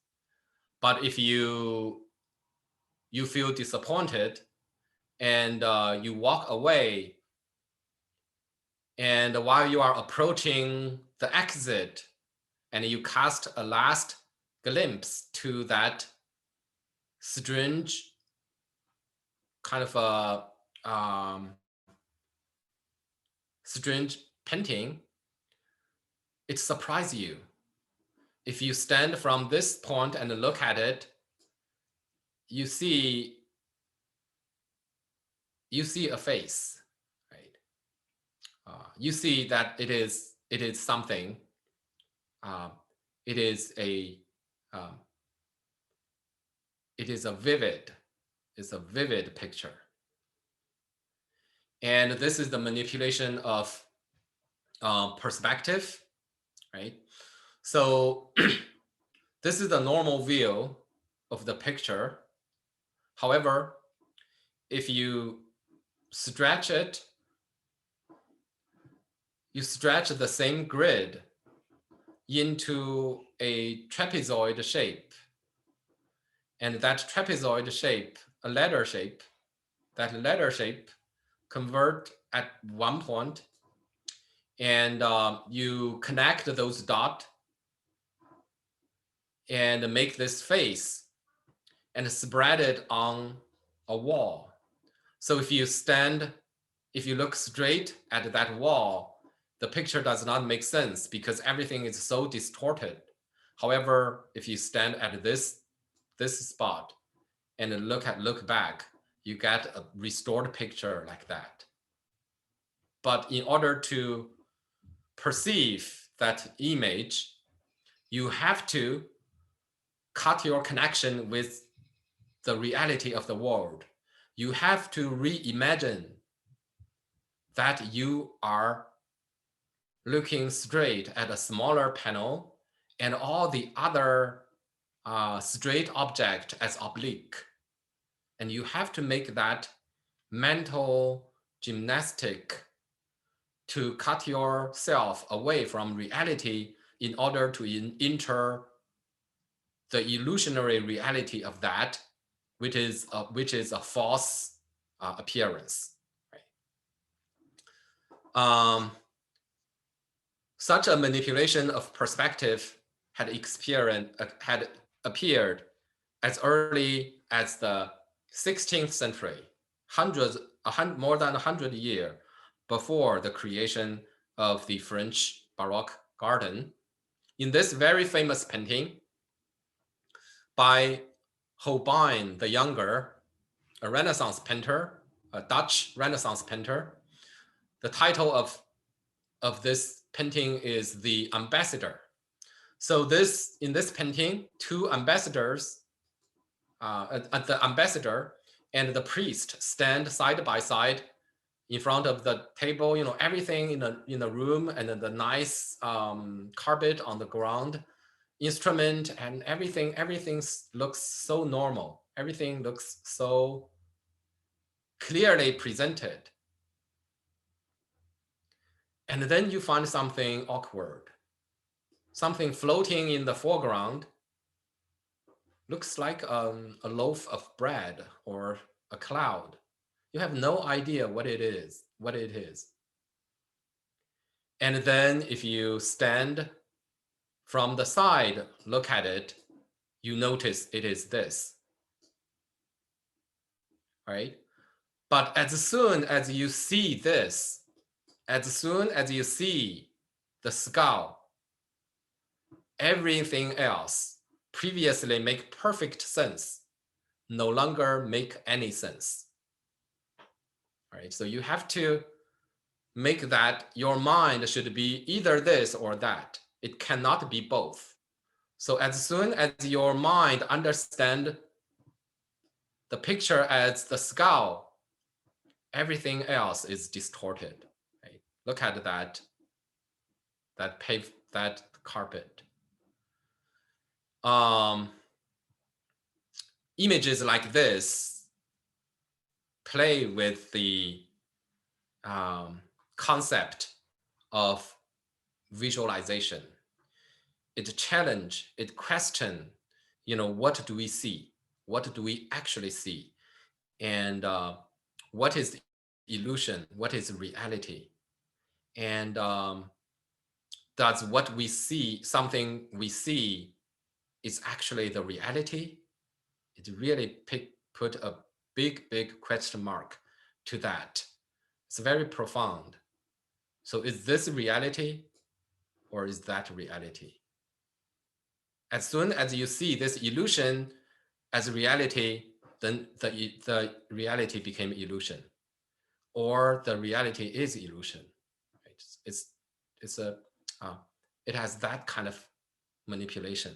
But if you feel disappointed and you walk away, and while you are approaching the exit and you cast a last glimpse to that strange kind of a strange painting, it surprises you. If you stand from this point and look at it, you see a face, right? You see that it is something. It is a vivid picture. And this is the manipulation of perspective, right? So this is the normal view of the picture. However, if you stretch it, you stretch the same grid into a trapezoid shape. And that trapezoid shape, a ladder shape, that ladder shape convert at one point, and you connect those dots and make this face and spread it on a wall. So if you look straight at that wall, the picture does not make sense because everything is so distorted. However, if you stand at this spot and look back, you get a restored picture like that. But in order to perceive that image, you have to cut your connection with the reality of the world. You have to reimagine that you are looking straight at a smaller panel and all the other straight object as oblique. And you have to make that mental gymnastic to cut yourself away from reality in order to enter the illusionary reality of that, which is a false appearance. Right? Such a manipulation of perspective had appeared as early as the 16th century, more than 100 years before the creation of the French Baroque garden. In this very famous painting by Holbein the Younger, a Renaissance painter, a Dutch Renaissance painter, the title of this painting is The Ambassador. So in this painting, two ambassadors, the ambassador and the priest stand side by side in front of the table, everything in the room, and then the nice carpet on the ground, instrument, and everything looks so normal. Everything looks so clearly presented. And then you find something awkward, something floating in the foreground. Looks like a loaf of bread or a cloud. You have no idea what it is. And then if you stand from the side, look at it, you notice it is this. Right? But as soon as you see this, as soon as you see the skull, everything else previously make perfect sense, no longer make any sense. All right, so you have to make that your mind should be either this or that. It cannot be both. So as soon as your mind understands the picture as the skull, everything else is distorted. Right? Look at that carpet. Images like this play with the concept of visualization. It challenge, it question, what do we see? What do we actually see? And what is illusion? What is reality? And does what we see, something we see, is actually the reality? It really put a big question mark to that. It's very profound. So is this reality or is that reality? As soon as you see this illusion as reality, then the reality became illusion, or the reality is illusion. Right? It has that kind of manipulation.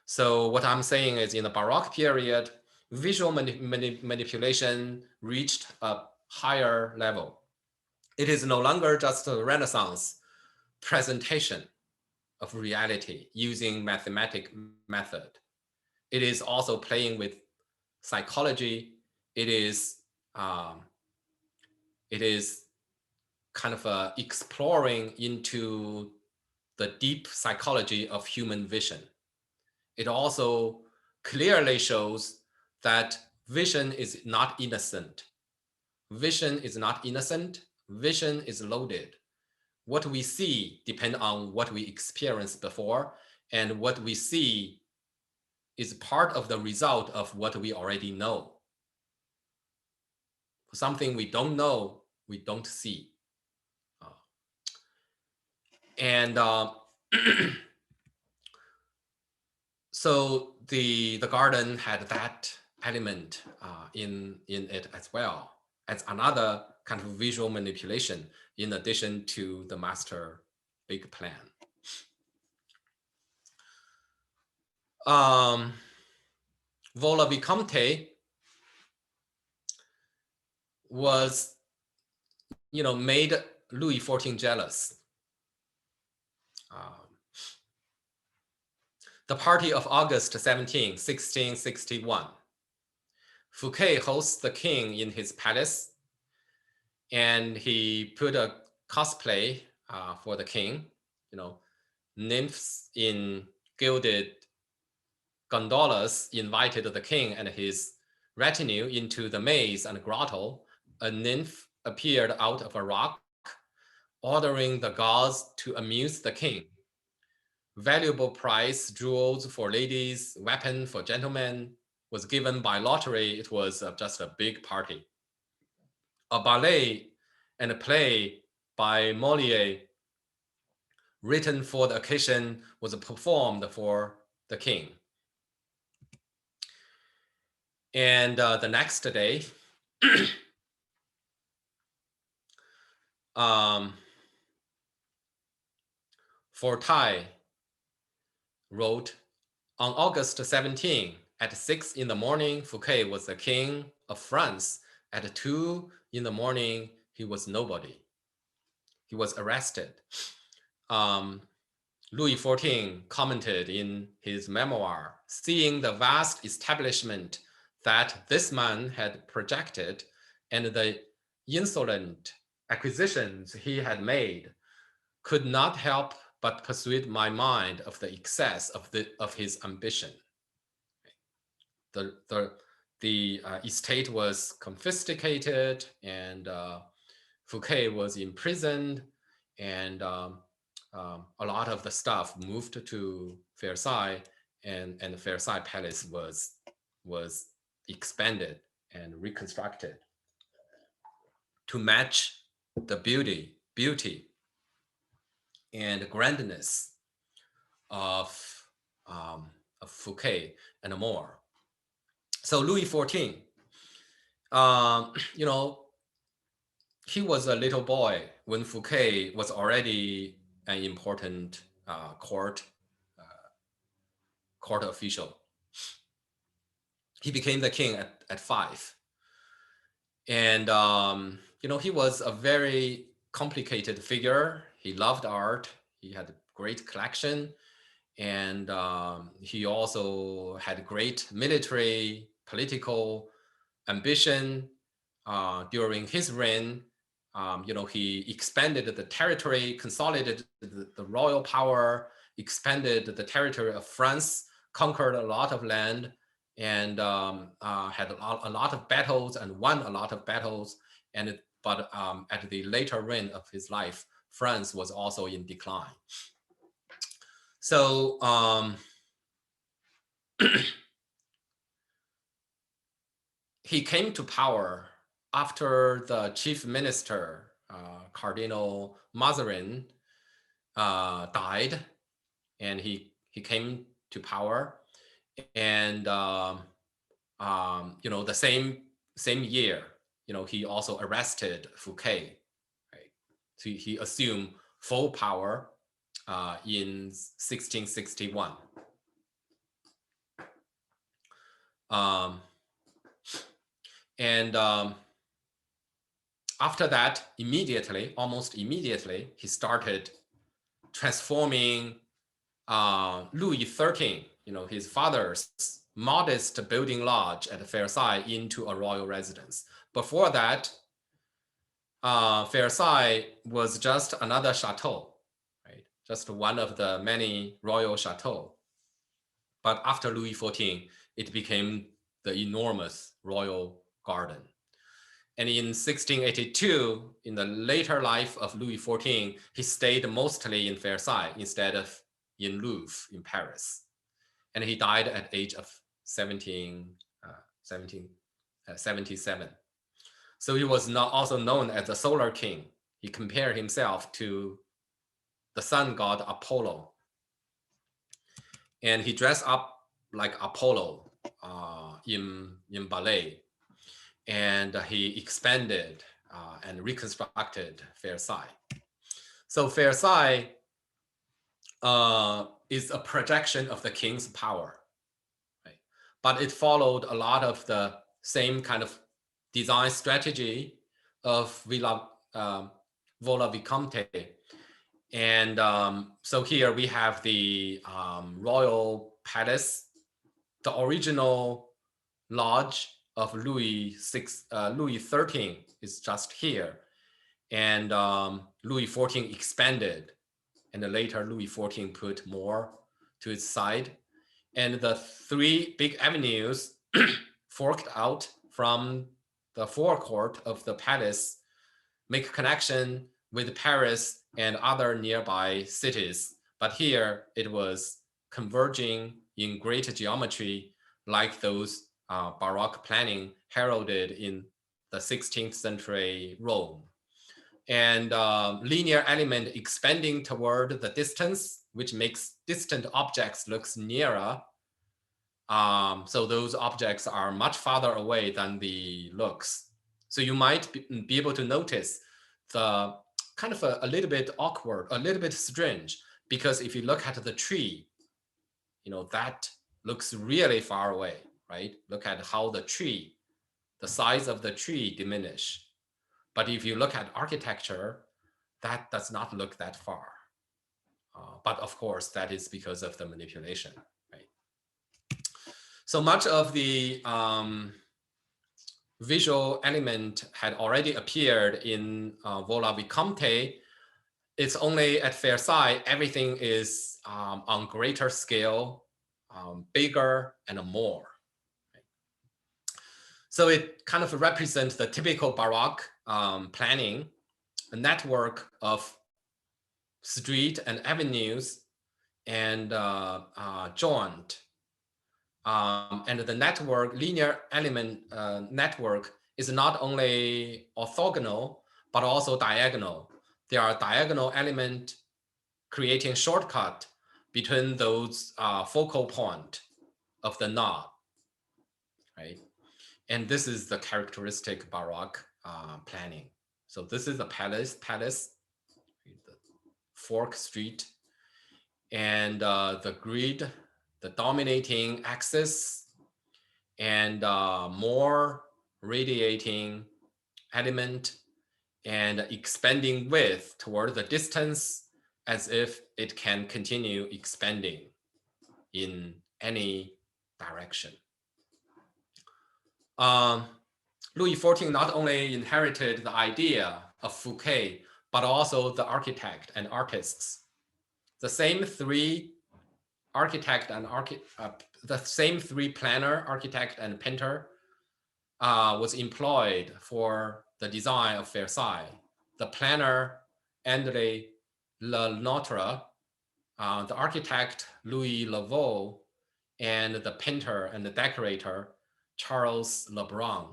So what I'm saying is, in the Baroque period, visual manipulation reached a higher level. It is no longer just a Renaissance presentation of reality using mathematic method. It is also playing with psychology. It is kind of exploring into the deep psychology of human vision. It also clearly shows that vision is not innocent. Vision is not innocent. Vision is loaded. What we see depends on what we experienced before, and what we see is part of the result of what we already know. Something we don't know, we don't see. So the garden had that element in it as well, as another kind of visual manipulation in addition to the master big plan. Vola Vicomte was, made Louis XIV jealous. The party of August 17, 1661. Fouquet hosts the king in his palace, and he put a cosplay for the king. Nymphs in gilded gondolas invited the king and his retinue into the maze and grotto. A nymph appeared out of a rock, ordering the gods to amuse the king. Valuable prize, jewels for ladies, weapon for gentlemen, was given by lottery. It was just a big party. A ballet and a play by Molière, written for the occasion, was performed for the king. And the next day, Fortuyn wrote, on August 17, at 6 in the morning, Fouquet was the king of France. At 2 in the morning, he was nobody. He was arrested. Louis XIV commented in his memoir, seeing the vast establishment that this man had projected and the insolent acquisitions he had made, could not help but persuade my mind of the excess of his ambition. The estate was confiscated, and Fouquet was imprisoned, and a lot of the stuff moved to Versailles, and the Versailles Palace was expanded and reconstructed to match the beauty and grandness of Fouquet and more. So Louis XIV, he was a little boy when Fouquet was already an important court court official. He became the king at 5. And, he was a very complicated figure. He loved art. He had a great collection. And he also had great military, political ambition. During his reign, he expanded the territory, consolidated the royal power, expanded the territory of France, conquered a lot of land, and had a lot of battles and won a lot of battles. But at the later reign of his life, France was also in decline. So he came to power after the chief minister, Cardinal Mazarin, died, and he came to power. And the same year, he also arrested Fouquet. Right? So he assumed full power in 1661. After that, almost immediately, he started transforming Louis XIII, his father's modest building lodge at Versailles, into a royal residence. Before that, Versailles was just another chateau, right? Just one of the many royal chateaux. But after Louis XIV, it became the enormous royal garden. And in 1682, in the later life of Louis XIV, he stayed mostly in Versailles instead of in Louvre in Paris. And he died at age of 77. So he was also known as the Solar King. He compared himself to the sun god Apollo. And he dressed up like Apollo in ballet. And he expanded and reconstructed Versailles. So Versailles is a projection of the king's power, right? But it followed a lot of the same kind of design strategy of Villa Volvicomte. And so here we have the royal palace, the original lodge of Louis XIII is just here. And Louis XIV expanded, and later Louis XIV put more to its side. And the 3 big avenues forked out from the forecourt of the palace make connection with Paris and other nearby cities. But here it was converging in great geometry, like those Baroque planning heralded in the 16th century Rome. And linear element expanding toward the distance, which makes distant objects look nearer. So those objects are much farther away than the looks. So you might be able to notice the kind of a little bit awkward, a little bit strange, because if you look at the tree, that looks really far away, right? Look at how the size of the tree diminish. But if you look at architecture, that does not look that far. But of course, that is because of the manipulation, right? So much of the visual element had already appeared in Volvicomte. It's only at Versailles, everything is on greater scale, bigger and more. Right? So it kind of represents the typical Baroque planning, a network of street and avenues and joined. And the linear element network is not only orthogonal, but also diagonal. There are diagonal elements creating shortcut between those focal point of the node, right? And this is the characteristic Baroque planning. So this is the palace, the fork street, and the grid, the dominating axis and more radiating element and expanding width toward the distance as if it can continue expanding in any direction. Louis XIV not only inherited the idea of Fouquet, but also the architect and artists. The same three planner, architect, and painter was employed for the design of Versailles. The planner, André Lenotre, the architect, Louis Lavaux, and the painter and the decorator, Charles Lebrun,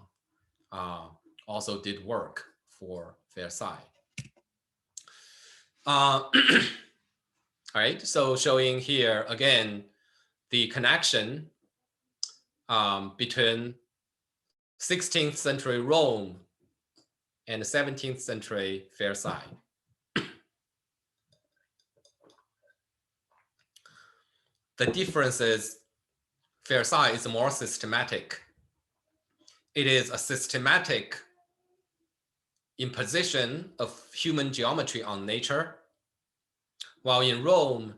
also did work for Versailles. All right, so showing here again the connection between 16th century Rome and 17th century Versailles. The difference is Versailles is more systematic. It is a systematic imposition of human geometry on nature, while in Rome,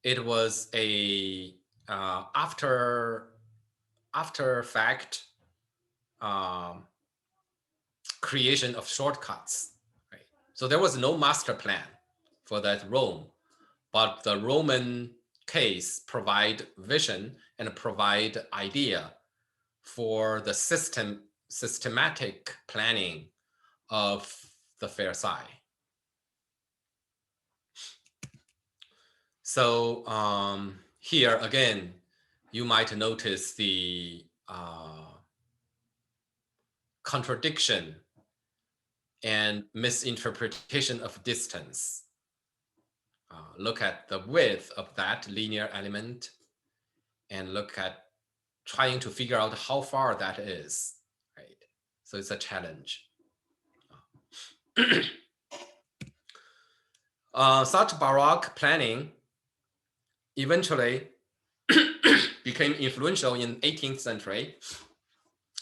it was a after fact creation of shortcuts. Right? So there was no master plan for that Rome, but the Roman case provide vision and provide idea for the systematic planning of the Versailles. So here again, you might notice the contradiction and misinterpretation of distance. Look at the width of that linear element and look at trying to figure out how far that is, right? So it's a challenge. Such Baroque planning eventually became influential in 18th century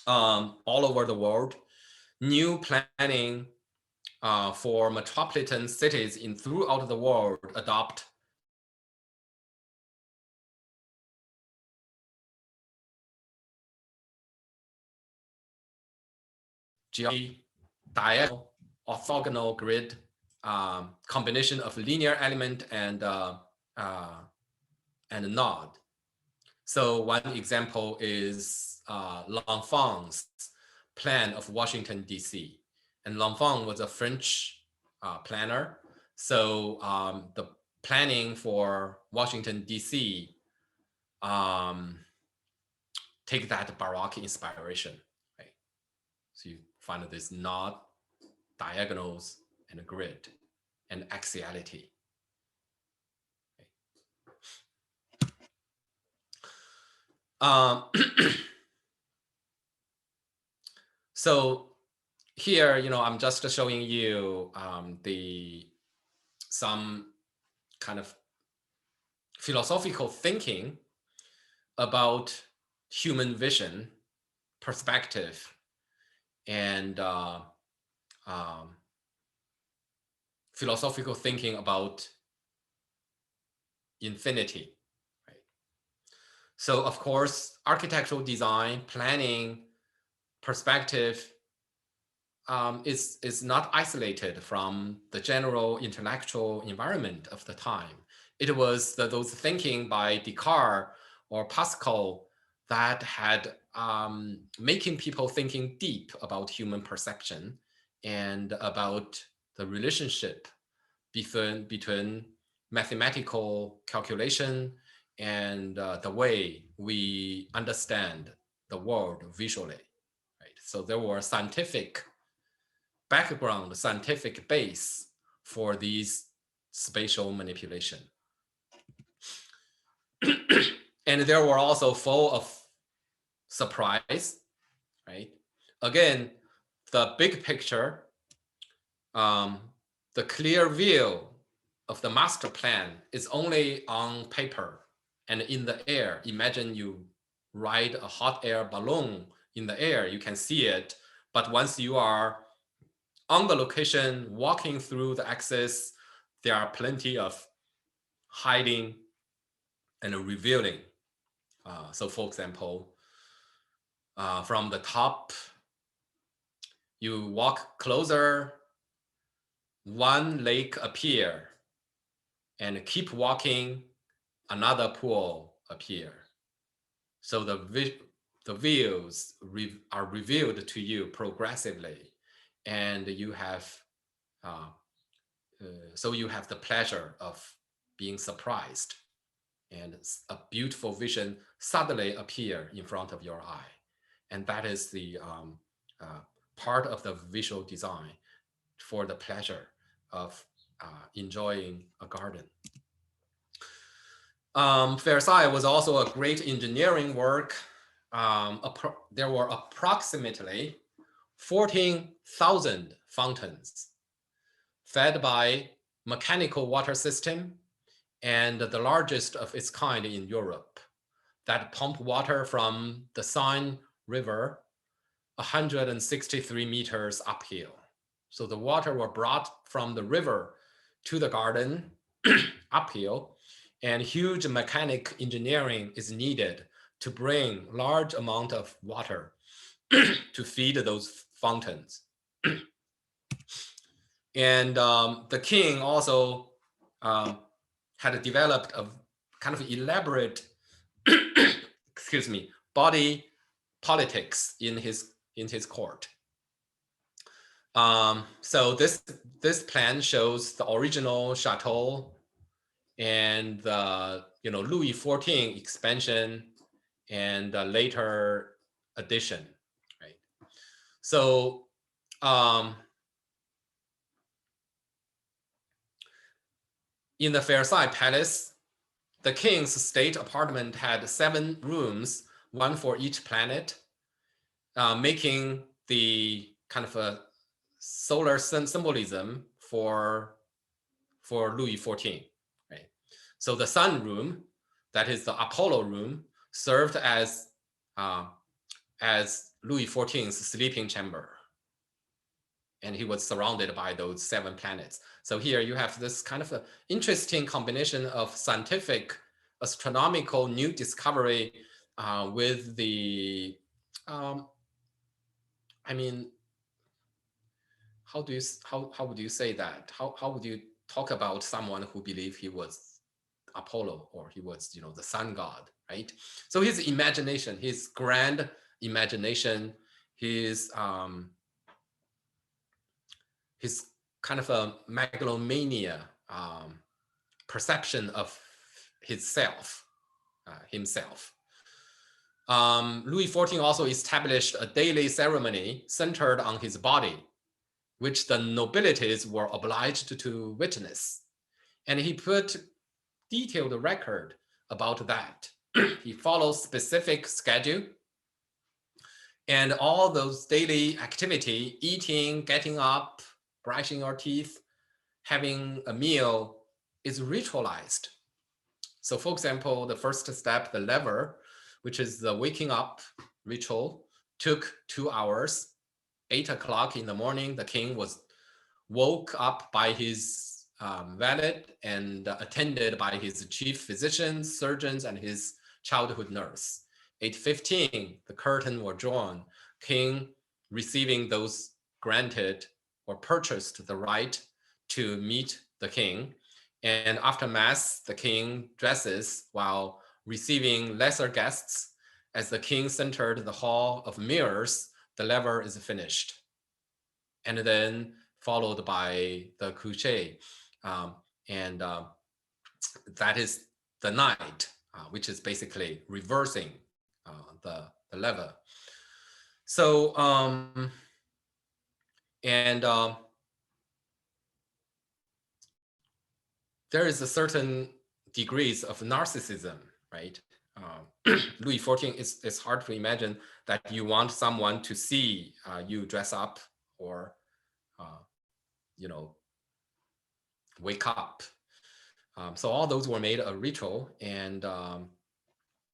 all over the world. New planning for metropolitan cities throughout the world adopt diagonal, orthogonal grid, combination of linear element and node. So one example is L'Enfant's plan of Washington, D.C. And L'Enfant was a French planner. So the planning for Washington, D.C. take that Baroque inspiration, right? So you find this node, diagonals, and a grid, and axiality. So here, I'm just showing you some kind of philosophical thinking about human vision, perspective, and philosophical thinking about infinity. Right? So of course, architectural design, planning, perspective is not isolated from the general intellectual environment of the time. It was those thinking by Descartes or Pascal that had making people thinking deep about human perception and about the relationship between mathematical calculation and the way we understand the world visually. Right? So there were scientific background, scientific base for these spatial manipulation. And there were also full of surprise, right? Again, the big picture, the clear view of the master plan is only on paper And in the air, imagine you ride a hot air balloon in the air, you can see it. But once you are on the location, walking through the axis, there are plenty of hiding and revealing. So for example, from the top, you walk closer, one lake appear, and keep walking, another pool appear. So the views are revealed to you progressively, and you have so you have the pleasure of being surprised, and a beautiful vision suddenly appear in front of your eye, and that is the part of the visual design for the pleasure of enjoying a garden. Versailles was also a great engineering work. There were approximately 14,000 fountains fed by mechanical water system, and the largest of its kind in Europe, that pump water from the Seine River 163 meters uphill. So the water were brought from the river to the garden uphill, and huge mechanic engineering is needed to bring large amount of water to feed those fountains. And the king also had developed a kind of elaborate, excuse me, body politics in his court. So this plan shows the original chateau and the Louis XIV expansion and the later addition, right? So in the Versailles Palace, the king's state apartment had 7 rooms, one for each planet, making the kind of a solar symbolism for Louis XIV, right? So the sun room, that is the Apollo room, served as Louis XIV's sleeping chamber, and he was surrounded by those 7 planets. So here you have this kind of interesting combination of scientific, astronomical new discovery with the, I mean, how would you say that? How would you talk about someone who believed he was Apollo, or he was, the sun god, right? So his imagination, his grand imagination, his kind of a megalomania perception of himself. Louis XIV also established a daily ceremony centered on his body, which the nobilities were obliged to witness. And he put detailed record about that. He follows specific schedule, and all those daily activity, eating, getting up, brushing your teeth, having a meal, is ritualized. So for example, the first step, the lever, which is the waking up ritual, took 2 hours. 8 o'clock in the morning, the king was woke up by his valet and attended by his chief physicians, surgeons, and his childhood nurse. 8:15, the curtain were drawn, king receiving those granted or purchased the right to meet the king. And after mass, the king dresses while receiving lesser guests. As the king entered the hall of mirrors, the lever is finished. And then followed by the coucher. That is the night, which is basically reversing the lever. So, there is a certain degrees of narcissism, right? Louis XIV, it's hard to imagine that you want someone to see you dress up or, wake up. So all those were made a ritual, and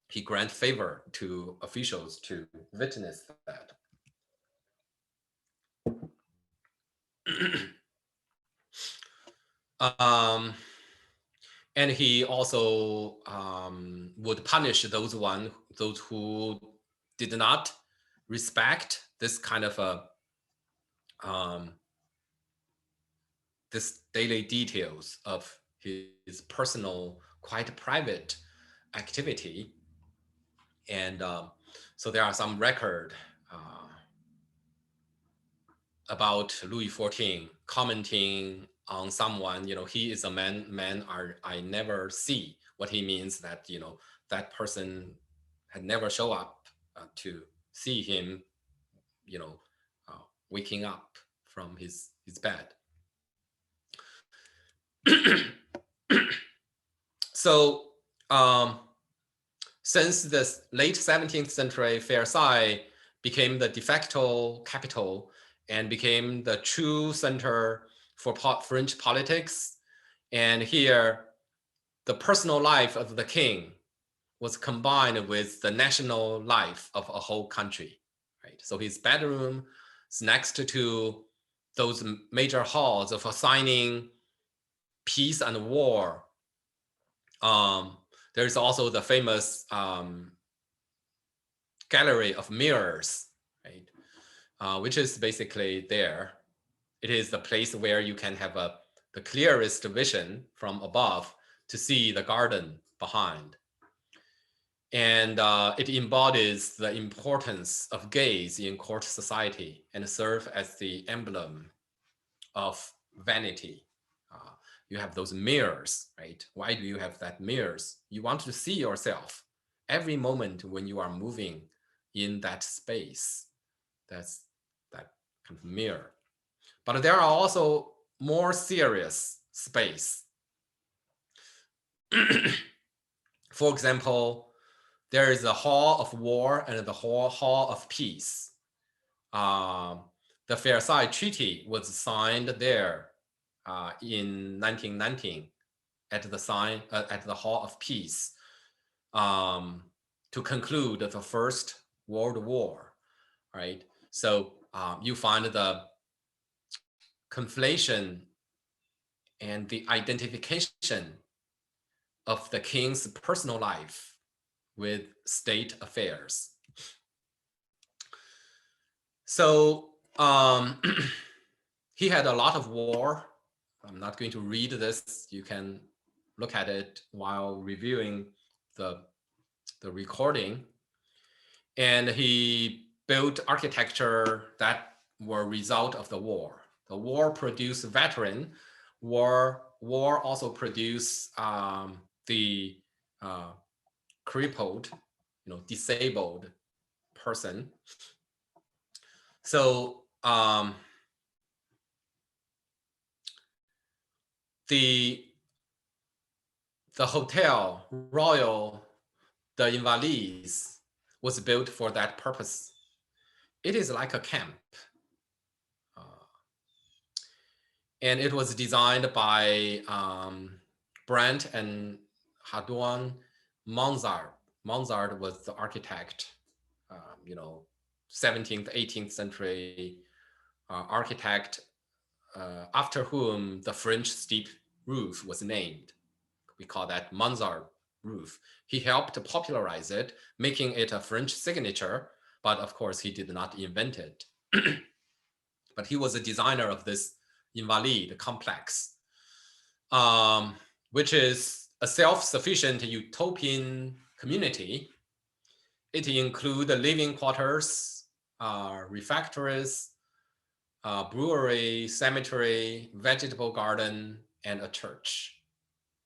he grant favor to officials to witness that. And he also would punish those who did not respect this kind of this daily details of his personal, quite private activity. And so there are some record about Louis XIV commenting on someone, he is a man I never see. What he means that, that person had never show up to see him, waking up from his bed. So since the late 17th century, Versailles became the de facto capital and became the true center for French politics. And here, the personal life of the king was combined with the national life of a whole country, right? So his bedroom is next to those major halls of assigning peace and war. There's also the famous gallery of mirrors, right? Which is basically there. It is the place where you can have the clearest vision from above to see the garden behind. And it embodies the importance of gaze in court society and serve as the emblem of vanity. You have those mirrors, right? Why do you have that mirrors? You want to see yourself every moment when you are moving in that space. That's that kind of mirror. But there are also more serious space. For example, there is a hall of war and the hall of peace. The Versailles Treaty was signed there in 1919 at the Hall of Peace to conclude the First World War, right? So you find the conflation and the identification of the king's personal life with state affairs. So he had a lot of war. I'm not going to read this. You can look at it while reviewing the recording. And he built architecture that were a result of the war. The war produced veteran. War also produced the crippled, disabled person. So the hotel Royal, the Invalids, was built for that purpose. It is like a camp. And it was designed by Brandt and Hadouan Mongsar. Mongsar was the architect, 17th, 18th century architect, after whom the French steep roof was named. We call that Mongsar Roof. He helped to popularize it, making it a French signature, but of course he did not invent it. But he was a designer of this Invalid complex, which is a self-sufficient utopian community. It includes living quarters, refectories, brewery, cemetery, vegetable garden, and a church.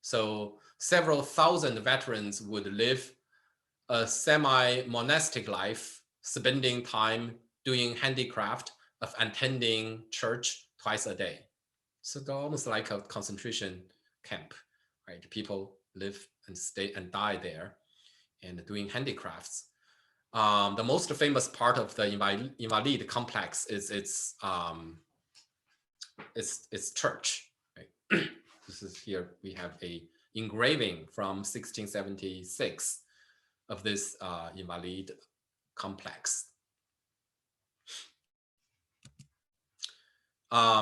So several thousand veterans would live a semi-monastic life, spending time doing handicraft of attending church twice a day. So they're almost like a concentration camp, right? People live and stay and die there and doing handicrafts. The most famous part of the Invalid complex is its church, right? This is here, we have a engraving from 1676 of this Invalid complex.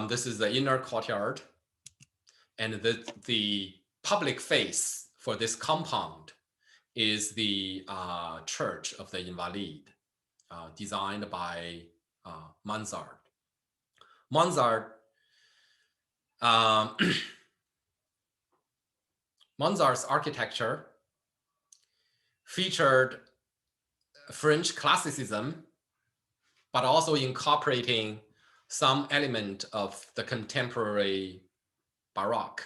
This is the inner courtyard, and the public face for this compound is the church of the Invalid, designed by Mongsar. Mongsar's architecture featured French Classicism, but also incorporating some element of the contemporary Baroque.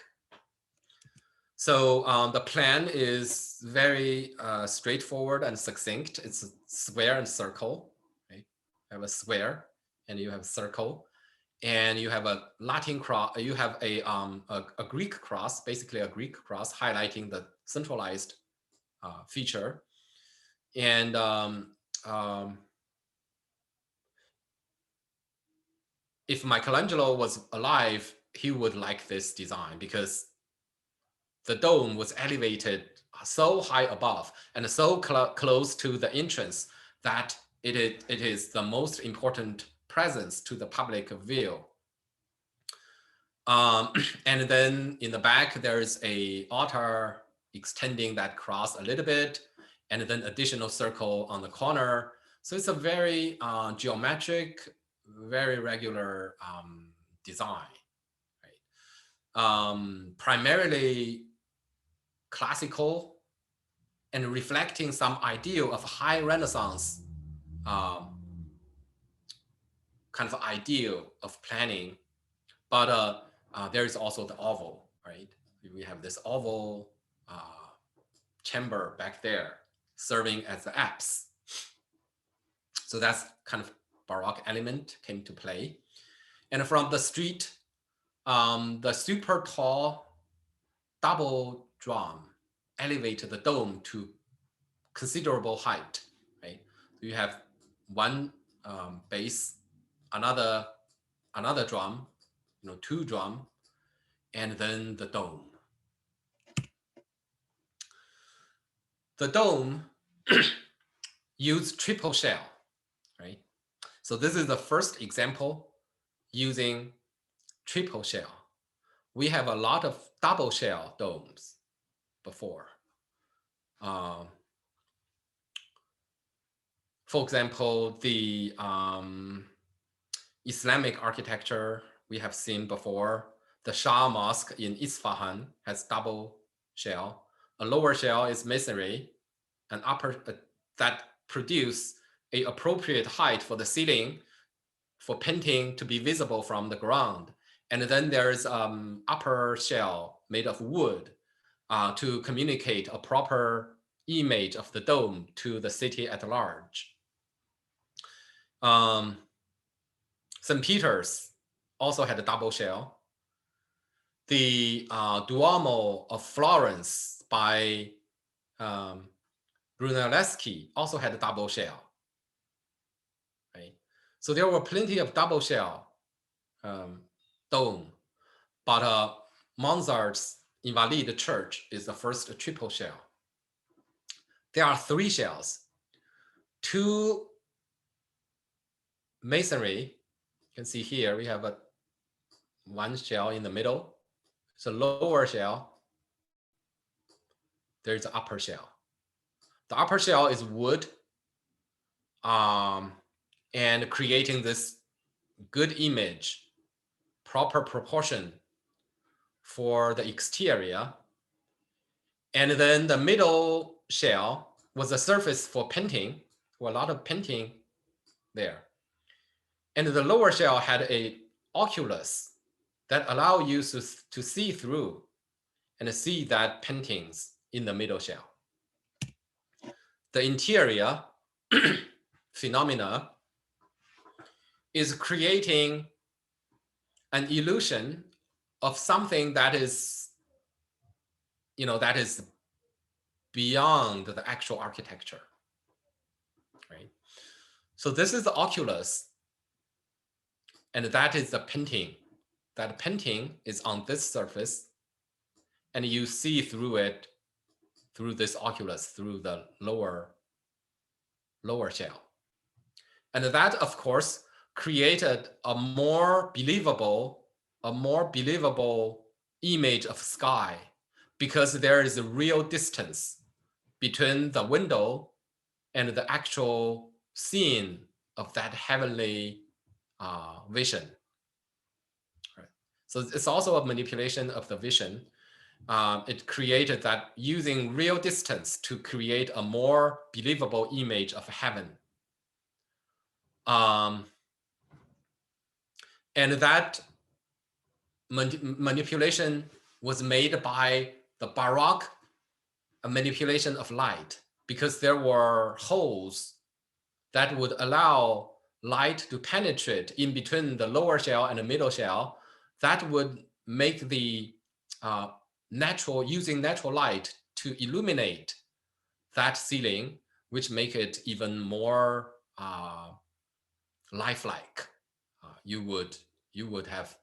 So the plan is very straightforward and succinct. It's a square and circle. Right? You have a square and you have a circle, and you have a Latin cross. You have a Greek cross, basically a Greek cross, highlighting the centralized feature. And if Michelangelo was alive, he would like this design because the dome was elevated so high above and so close to the entrance that it is the most important presence to the public view. And then in the back, there is a altar extending that cross a little bit, and then additional circle on the corner. So it's a very geometric, very regular design, right? Primarily classical and reflecting some ideal of high Renaissance kind of ideal of planning, but there is also the oval, right? We have this oval chamber back there serving as the apse. So that's kind of Baroque element came to play. And from the street, the super tall double drum elevated the dome to considerable height, right? So you have one base, another drum, two drum, and then the dome. The dome used triple shell, right? So this is the first example using triple shell. We have a lot of double shell domes before. For example, the Islamic architecture we have seen before. The Shah Mosque in Isfahan has double shell. A lower shell is masonry, an upper that produce an appropriate height for the ceiling for painting to be visible from the ground. And then there's upper shell made of wood to communicate a proper image of the dome to the city at large. St. Peter's also had a double shell. The Duomo of Florence by Brunelleschi also had a double shell. Right? So there were plenty of double shell dome, but Mongsar's Invalid church is the first triple shell. There are three shells, two masonry. You can see here we have one shell in the middle. It's a lower shell. There's an upper shell. The upper shell is wood, and creating this good image, proper proportion for the exterior. And then the middle shell was a surface for painting, for a lot of painting there. And the lower shell had a oculus that allow you to see through and see that paintings in the middle shell. The interior phenomena is creating an illusion of something that is, that is beyond the actual architecture, right? So this is the oculus, and that is the painting. That painting is on this surface, and you see through it through this oculus, through the lower shell. And that, of course, created a more believable image of sky, because there is a real distance between the window and the actual scene of that heavenly vision. Right. So it's also a manipulation of the vision. It created that using real distance to create a more believable image of heaven. And that manipulation was made by the Baroque manipulation of light, because there were holes that would allow light to penetrate in between the lower shell and the middle shell. That would make the using natural light to illuminate that ceiling, which make it even more lifelike. You would have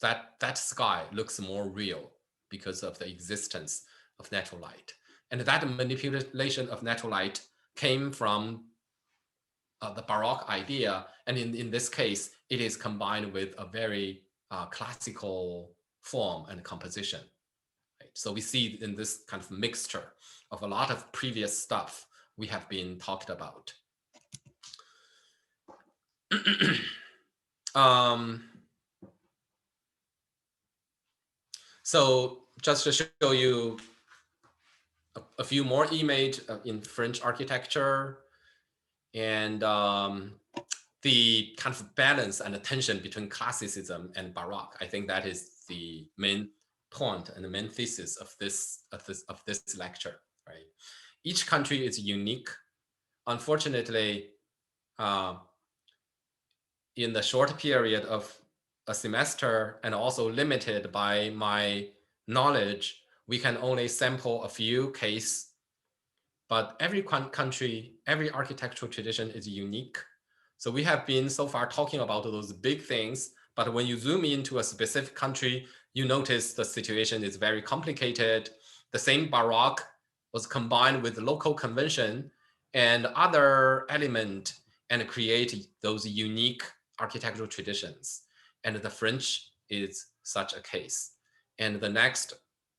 that sky looks more real because of the existence of natural light. And that manipulation of natural light came from the Baroque idea. And in this case, it is combined with a very classical form and composition. Right? So we see in this kind of mixture of a lot of previous stuff we have been talked about. So just to show you a few more images in French architecture, and the kind of balance and the tension between classicism and Baroque. I think that is the main point and the main thesis of this lecture. Right? Each country is unique. Unfortunately, in the short period of a semester, and also limited by my knowledge, we can only sample a few cases. But every country, every architectural tradition is unique. So we have been so far talking about those big things, but when you zoom into a specific country, you notice the situation is very complicated. The same Baroque was combined with local convention and other element and create those unique architectural traditions. And the French is such a case. And the next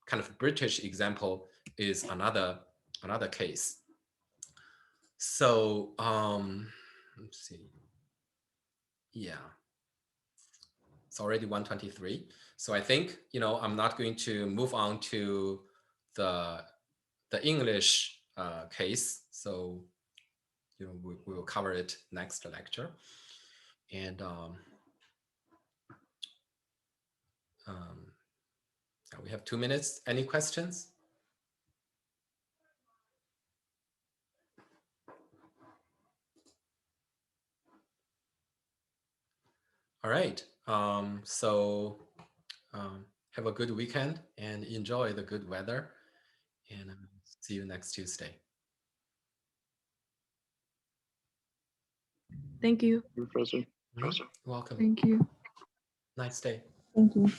kind of British example is another case. So let's see. Yeah, it's already 1:23. So I think, I'm not going to move on to the English case. So we will cover it next lecture. And we have 2 minutes. Any questions? All right. So have a good weekend and enjoy the good weather. And see you next Tuesday. Thank you. Professor. Welcome. Thank you. Nice day. Thank you.